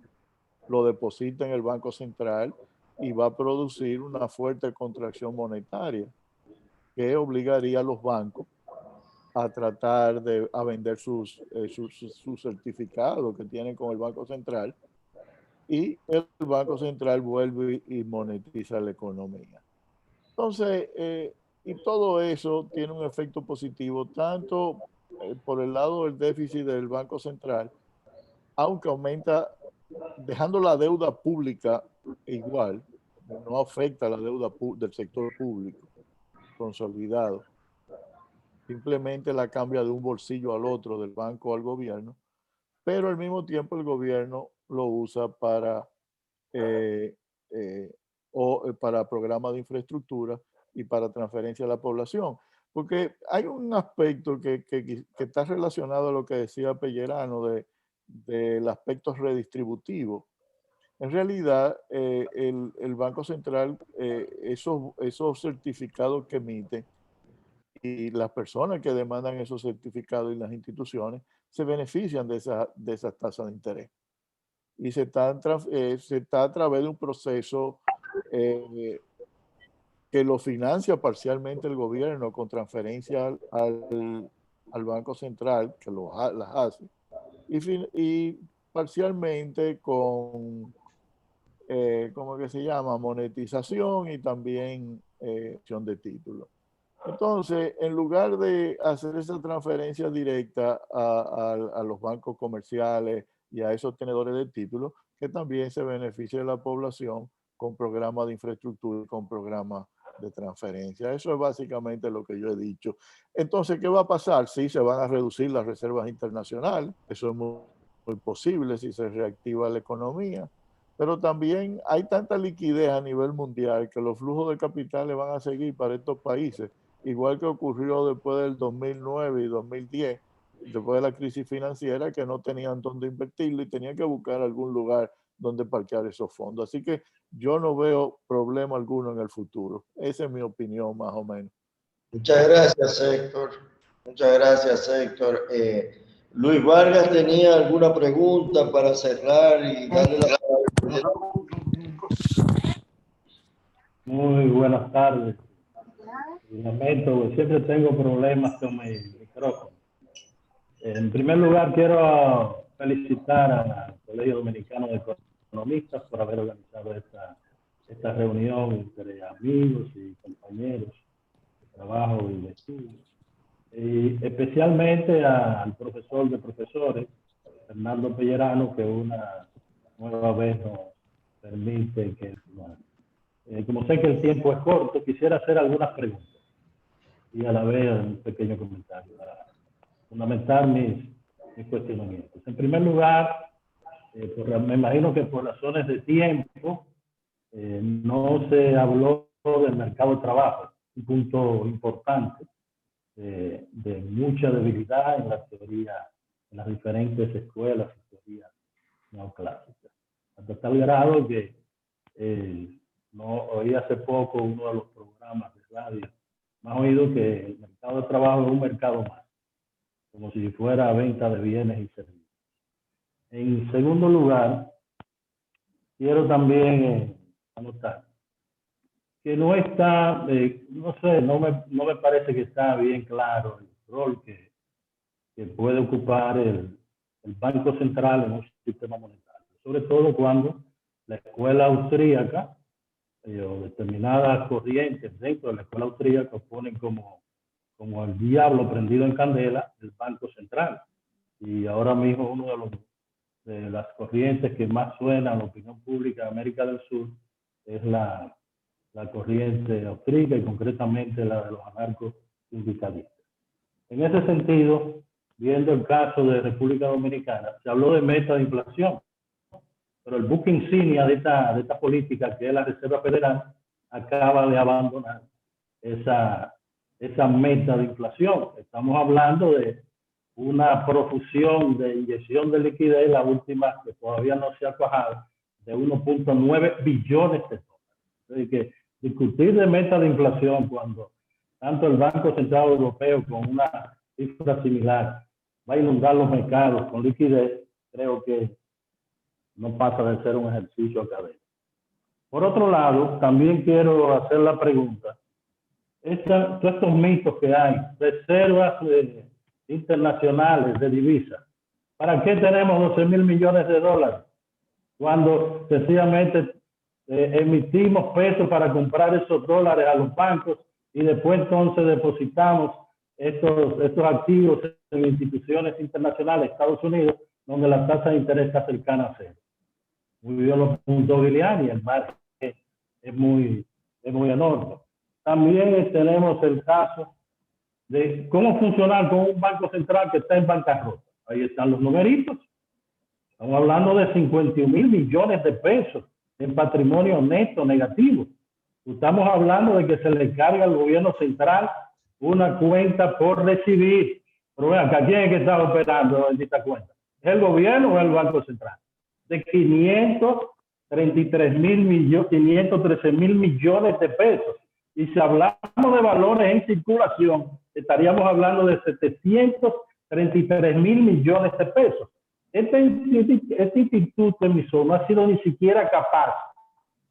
lo deposita en el Banco Central y va a producir una fuerte contracción monetaria que obligaría a los bancos a tratar de vender sus certificados que tienen con el Banco Central y el Banco Central vuelve y monetiza la economía. Entonces, y todo eso tiene un efecto positivo tanto por el lado del déficit del Banco Central, aunque aumenta, dejando la deuda pública igual, no afecta la deuda del sector público consolidado. Simplemente la cambia de un bolsillo al otro, del banco al gobierno, pero al mismo tiempo el gobierno lo usa para programas de infraestructura y para transferencia a la población. Porque hay un aspecto que está relacionado a lo que decía Pellerano del aspecto redistributivo. En realidad, el Banco Central, esos certificados que emite y las personas que demandan esos certificados y las instituciones se benefician de esas tasas de interés. Y se está a través de un proceso que lo financia parcialmente el gobierno con transferencia al Banco Central, que las hace, y parcialmente con, ¿cómo que se llama? Monetización y también emisión de títulos. Entonces, en lugar de hacer esa transferencia directa a los bancos comerciales y a esos tenedores de títulos, que también se beneficie de la población con programas de infraestructura y con programas de transferencia. Eso es básicamente lo que yo he dicho. Entonces, ¿qué va a pasar? Sí, se van a reducir las reservas internacionales. Eso es muy posible si se reactiva la economía. Pero también hay tanta liquidez a nivel mundial que los flujos de capitales van a seguir para estos países, igual que ocurrió después del 2009 y 2010, después de la crisis financiera, que no tenían dónde invertirlo y tenían que buscar algún lugar donde parquear esos fondos. Así que yo no veo problema alguno en el futuro. Esa es mi opinión, más o menos. Muchas gracias, Héctor. Muchas gracias, Héctor. Luis Vargas tenía alguna pregunta para cerrar y darle la palabra. Muy buenas tardes. Lamento, siempre tengo problemas con mi micrófono. En primer lugar, quiero felicitar al Colegio Dominicano de Economistas por haber organizado esta reunión entre amigos y compañeros de trabajo y de estudio. Y especialmente al profesor de profesores, Fernando Pellerano, que una nueva vez nos permite que... como sé que el tiempo es corto, quisiera hacer algunas preguntas y a la vez un pequeño comentario para fundamentar mis cuestionamientos. En primer lugar, me imagino que por razones de tiempo no se habló del mercado de trabajo, un punto importante de mucha debilidad en la teoría, en las diferentes escuelas y teorías neoclásicas. Hasta tal grado que no oí hace poco uno de los programas de radio más oído que el mercado de trabajo es un mercado más, como si fuera venta de bienes y servicios. En segundo lugar, quiero también anotar que no está, no sé, no me parece que está bien claro el rol que puede ocupar el Banco Central en un sistema monetario. sobre todo cuando la escuela austríaca o determinadas corrientes dentro de la escuela austríaca ponen como el diablo prendido en candela el Banco Central. Y ahora mismo uno de las corrientes que más suena a la opinión pública de América del Sur es la corriente austríaca y concretamente la de los anarcos sindicalistas. En ese sentido, viendo el caso de República Dominicana, se habló de meta de inflación, pero el buque insignia de esta política, que es la Reserva Federal, acaba de abandonar esa meta de inflación. Estamos hablando de una profusión de inyección de liquidez, la última que todavía no se ha cuajado, de 1.9 billones de dólares. Así que discutir de meta de inflación cuando tanto el Banco Central Europeo con una cifra similar va a inundar los mercados con liquidez, creo que no pasa de ser un ejercicio académico. Por otro lado, también quiero hacer la pregunta, todos estos mitos que hay, reservas internacionales de divisas, ¿para qué tenemos 12.000 millones de dólares? Cuando sencillamente emitimos pesos para comprar esos dólares a los bancos y después entonces depositamos estos activos en instituciones internacionales, Estados Unidos, donde la tasa de interés está cercana a cero. Muy bien los puntos Giuliani, el margen es muy enorme. También tenemos el caso de cómo funcionar con un banco central que está en bancarrota. Ahí están los numeritos. Estamos hablando de 51.000 millones de pesos en patrimonio neto negativo. Estamos hablando de que se le carga al gobierno central una cuenta por recibir. Pero vean, ¿quién es que está operando en esta cuenta? ¿Es el gobierno o el Banco Central? De 513.000 millones de pesos. Y si hablamos de valores en circulación, estaríamos hablando de 733.000 millones de pesos. Este instituto emisor no ha sido ni siquiera capaz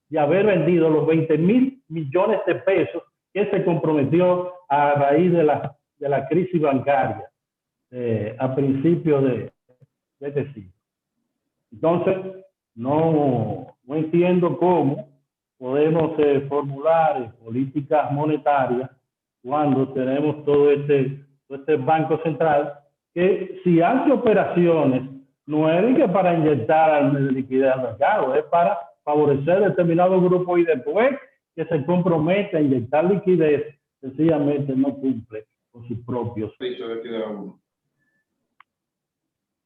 de haber vendido los 20.000 millones de pesos que se comprometió a raíz de la crisis bancaria a principios de este siglo. Entonces, no entiendo cómo podemos formular políticas monetarias cuando tenemos todo este Banco Central que si hace operaciones no es que para inyectar liquidez al mercado, es para favorecer determinados grupos y después que se compromete a inyectar liquidez, sencillamente no cumple con sus propios.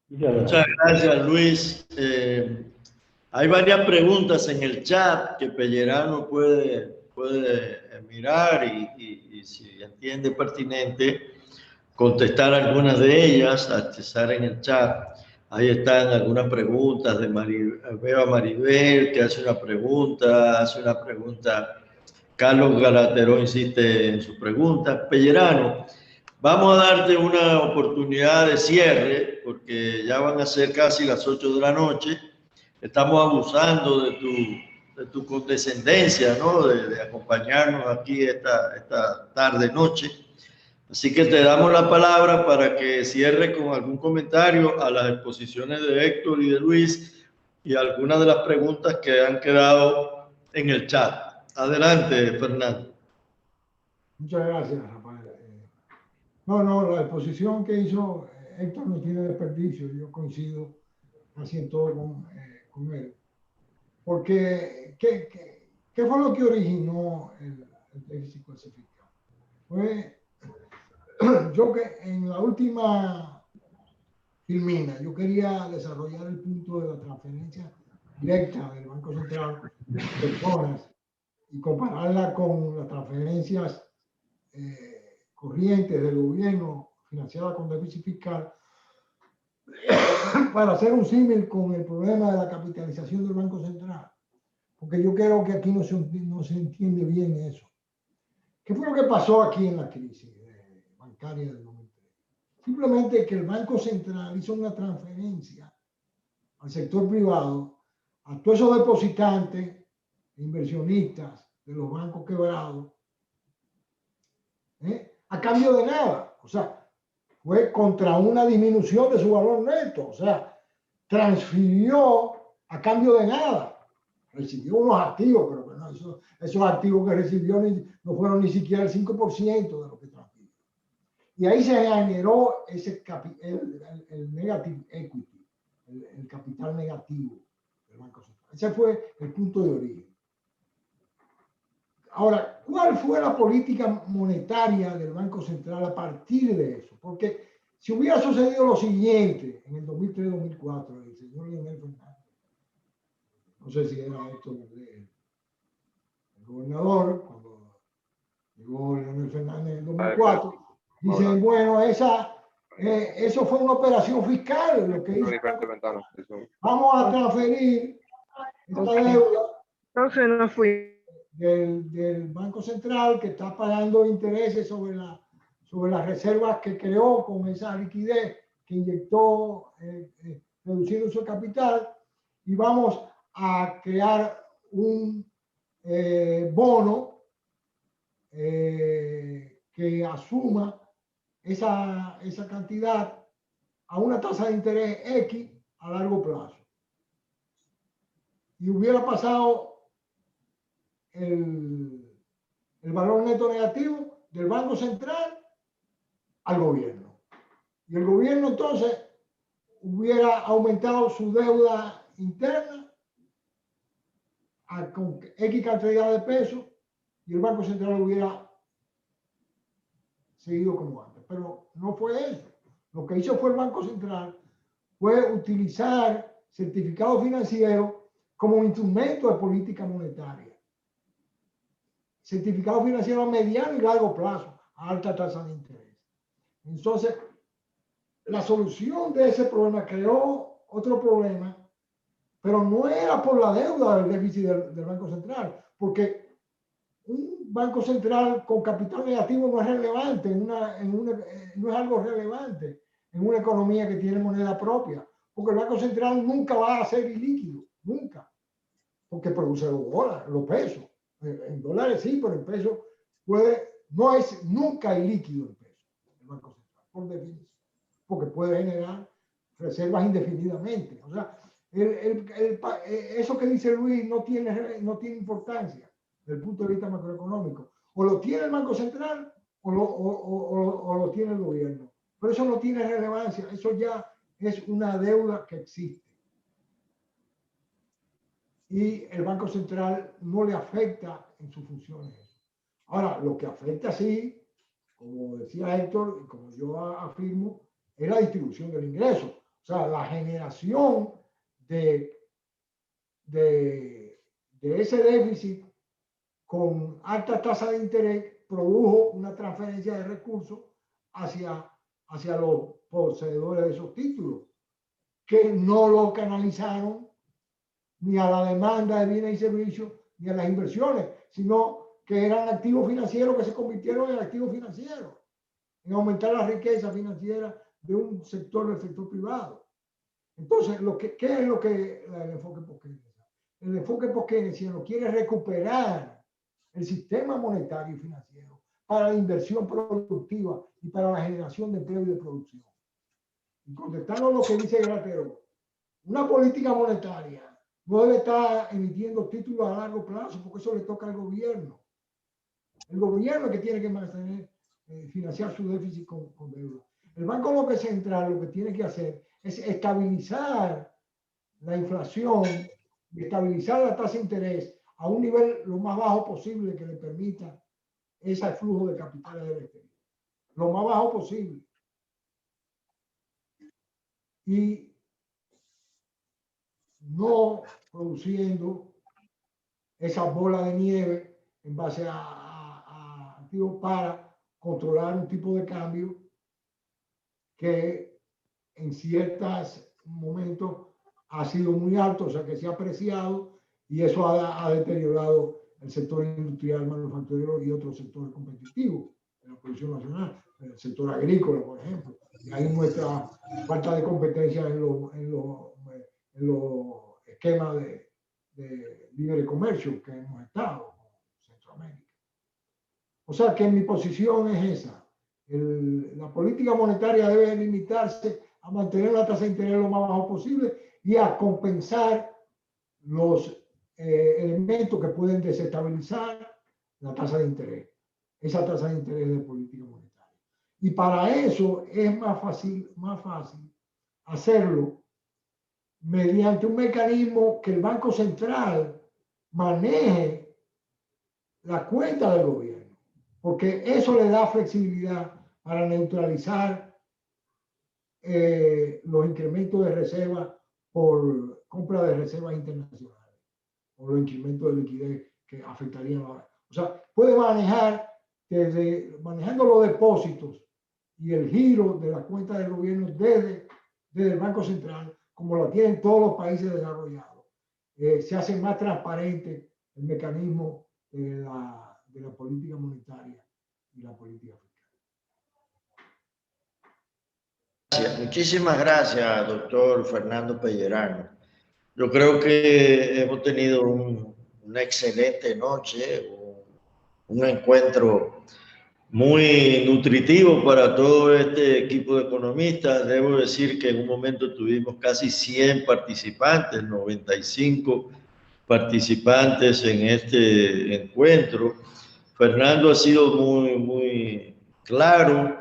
Muchas gracias, Luis. Hay varias preguntas en el chat que Pellerano puede mirar y si entiende pertinente, contestar algunas de ellas, accesar en el chat. Ahí están algunas preguntas de veo a Maribel que hace una pregunta, Carlos Galateró insiste en su pregunta. Pellerano, vamos a darte una oportunidad de cierre porque ya van a ser casi las 8 de la noche. Estamos abusando de tu condescendencia, ¿no? De acompañarnos aquí esta tarde-noche. Así que te damos la palabra para que cierre con algún comentario a las exposiciones de Héctor y de Luis y algunas de las preguntas que han quedado en el chat. Adelante, Fernando. Muchas gracias, Rafael. La exposición que hizo Héctor no tiene desperdicio. Yo coincido casi en todo con él. Porque, ¿qué fue lo que originó el déficit clasificado? Fue yo que en la última filmina, yo quería desarrollar el punto de la transferencia directa del Banco Central de personas y compararla con las transferencias corrientes del gobierno financiadas con déficit fiscal para hacer un símil con el problema de la capitalización del Banco Central. Porque yo creo que aquí no se entiende bien eso. ¿Qué fue lo que pasó aquí en la crisis bancaria del 2003? Simplemente que el Banco Central hizo una transferencia al sector privado, a todos esos depositantes e inversionistas de los bancos quebrados, a cambio de nada. O sea, fue contra una disminución de su valor neto. O sea, transfirió a cambio de nada. Recibió unos activos, pero bueno, esos activos que recibió no fueron ni siquiera el 5% de lo que transfirió. Y ahí se generó el negative equity, el capital negativo del Banco Central. Ese fue el punto de origen. Ahora, ¿cuál fue la política monetaria del Banco Central a partir de eso? Porque si hubiera sucedido lo siguiente en el 2003-2004, el señor Leonel Fernández, no sé si era esto el gobernador, cuando llegó Leonel Fernández en el 2004, dice, bueno, eso fue una operación fiscal, lo que hizo. Vamos a transferir esta deuda. Entonces no fui. Del Banco Central, que está pagando intereses sobre las reservas que creó con esa liquidez que inyectó reduciendo su capital, y vamos a crear un bono que asuma esa cantidad a una tasa de interés X a largo plazo. Y hubiera pasado el valor neto negativo del Banco Central al gobierno. Y el gobierno entonces hubiera aumentado su deuda interna con X cantidad de pesos y el Banco Central hubiera seguido como antes. Pero no fue eso. Lo que hizo fue el Banco Central fue utilizar certificados financieros como instrumento de política monetaria. Certificados financieros a mediano y largo plazo, a alta tasa de interés. Entonces, la solución de ese problema creó otro problema, pero no era por la deuda del déficit del Banco Central, porque un Banco Central con capital negativo no es relevante, no es algo relevante en una economía que tiene moneda propia, porque el Banco Central nunca va a ser ilíquido, nunca, porque produce los dólares, los pesos. En dólares sí, pero en pesos no es nunca ilíquido el peso, el Banco Central, por definición, porque puede generar reservas indefinidamente. O sea, eso que dice Luis no tiene importancia desde el punto de vista macroeconómico. O lo tiene el Banco Central o lo tiene el gobierno. Pero eso no tiene relevancia, eso ya es una deuda que existe. Y el Banco Central no le afecta en sus funciones. Ahora, lo que afecta sí, como decía Héctor y como yo afirmo, es la distribución del ingreso. O sea, la generación de ese déficit con alta tasa de interés produjo una transferencia de recursos hacia los poseedores de esos títulos, que no lo canalizaron ni a la demanda de bienes y servicios, ni a las inversiones, sino que eran activos financieros que se convirtieron en activos financieros, en aumentar la riqueza financiera de un sector del sector privado. Entonces, ¿qué es lo que el enfoque post-keynesiano? El enfoque post-keynesiano quiere recuperar el sistema monetario y financiero para la inversión productiva y para la generación de empleo y de producción. Y contestando lo que dice Gratero, una política monetaria no debe estar emitiendo títulos a largo plazo, porque eso le toca al gobierno. El gobierno es que tiene que mantener, financiar su déficit con deuda. El Banco Central lo que tiene que hacer es estabilizar la inflación y estabilizar la tasa de interés a un nivel lo más bajo posible que le permita ese flujo de capitales del exterior. Lo más bajo posible. Y no produciendo esa bola de nieve en base a activos para controlar un tipo de cambio que en ciertos momentos ha sido muy alto, o sea que se ha apreciado, y eso ha deteriorado el sector industrial, manufacturero y otros sectores competitivos de la producción nacional, el sector agrícola, por ejemplo. Y ahí muestra falta de competencia en los esquemas de libre comercio que hemos estado en Centroamérica. O sea que mi posición es esa. La política monetaria debe limitarse a mantener la tasa de interés lo más bajo posible y a compensar los elementos que pueden desestabilizar la tasa de interés, esa tasa de interés de política monetaria. Y para eso es más fácil hacerlo mediante un mecanismo que el Banco Central maneje la cuenta del gobierno, porque eso le da flexibilidad para neutralizar los incrementos de reserva por compra de reservas internacionales o los incrementos de liquidez que afectarían a... O sea, puede manejar manejando los depósitos y el giro de la cuenta del gobierno desde el Banco Central, como lo tienen todos los países desarrollados. Se hace más transparente el mecanismo de la política monetaria y la política fiscal. Muchísimas gracias, doctor Fernando Pellerano. Yo creo que hemos tenido una excelente noche, un encuentro muy nutritivo para todo este equipo de economistas. Debo decir que en un momento tuvimos casi 100 participantes, 95 participantes en este encuentro. Fernando ha sido muy claro.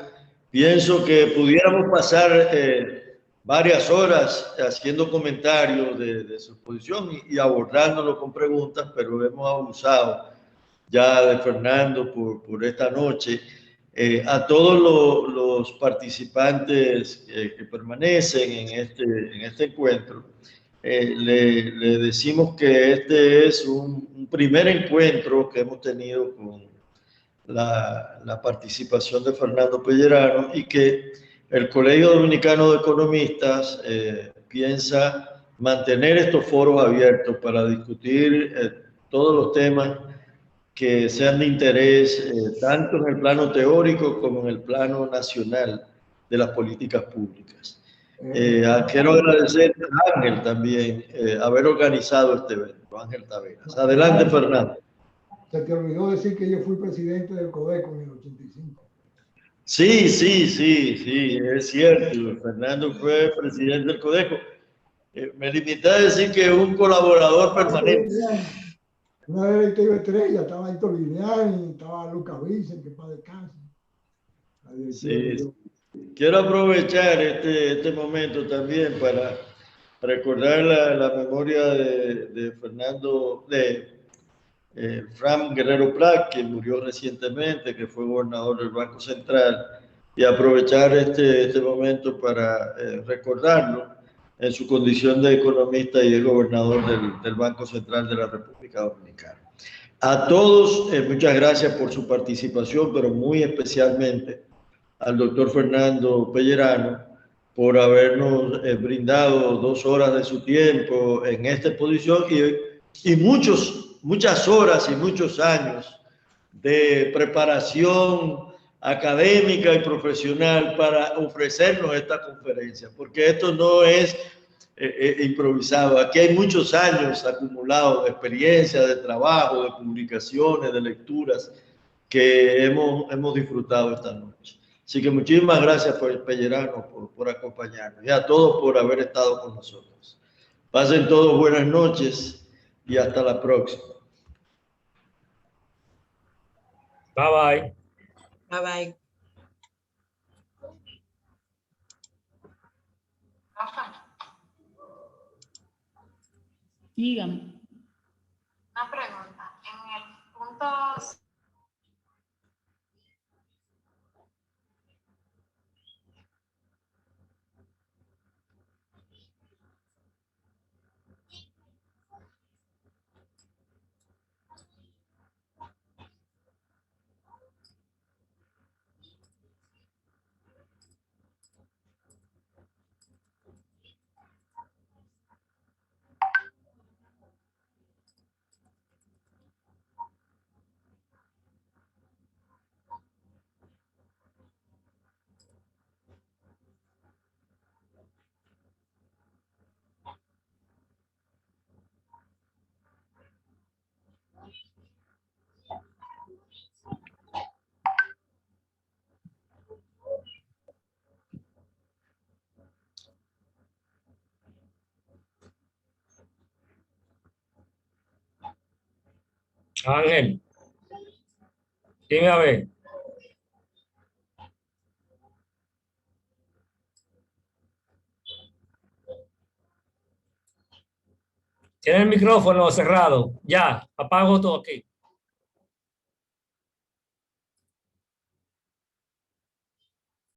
Pienso que pudiéramos pasar varias horas haciendo comentarios de su posición y abordándolo con preguntas, pero hemos abusado ya de Fernando por esta noche. A todos los participantes que permanecen en este encuentro, le decimos que este es un primer encuentro que hemos tenido con la participación de Fernando Pellerano y que el Colegio Dominicano de Economistas piensa mantener estos foros abiertos para discutir todos los temas que sean de interés tanto en el plano teórico como en el plano nacional de las políticas públicas. Quiero agradecer a Ángel también haber organizado este evento, Ángel Taveras. Adelante, Fernando. Se te olvidó decir que yo fui presidente del Codeco en el 85. Sí, es cierto. Fernando fue presidente del Codeco. Me limité a decir que es un colaborador permanente. Una vez que iba estrella, estaba Héctor Viviani, estaba Lucas Vicen, que para descanse. Sí. Quiero aprovechar este momento también para recordar la memoria de Fernando, Fran Guerrero Prat, que murió recientemente, que fue gobernador del Banco Central, y aprovechar este momento para recordarlo en su condición de economista y de gobernador del Banco Central de la República Dominicana. A todos, muchas gracias por su participación, pero muy especialmente al doctor Fernando Pellerano por habernos brindado 2 horas de su tiempo en esta exposición y muchas horas y muchos años de preparación académica y profesional para ofrecernos esta conferencia, porque esto no es improvisado. Aquí hay muchos años acumulados de experiencia, de trabajo, de publicaciones, de lecturas que hemos disfrutado esta noche. Así que muchísimas gracias por Pellerano por acompañarnos y a todos por haber estado con nosotros. Pasen todos buenas noches y hasta la próxima. Bye bye. Bye bye. Dígame. Una pregunta. En el punto Ángel. Dime a ver. Tiene el micrófono cerrado. Ya, apago todo aquí.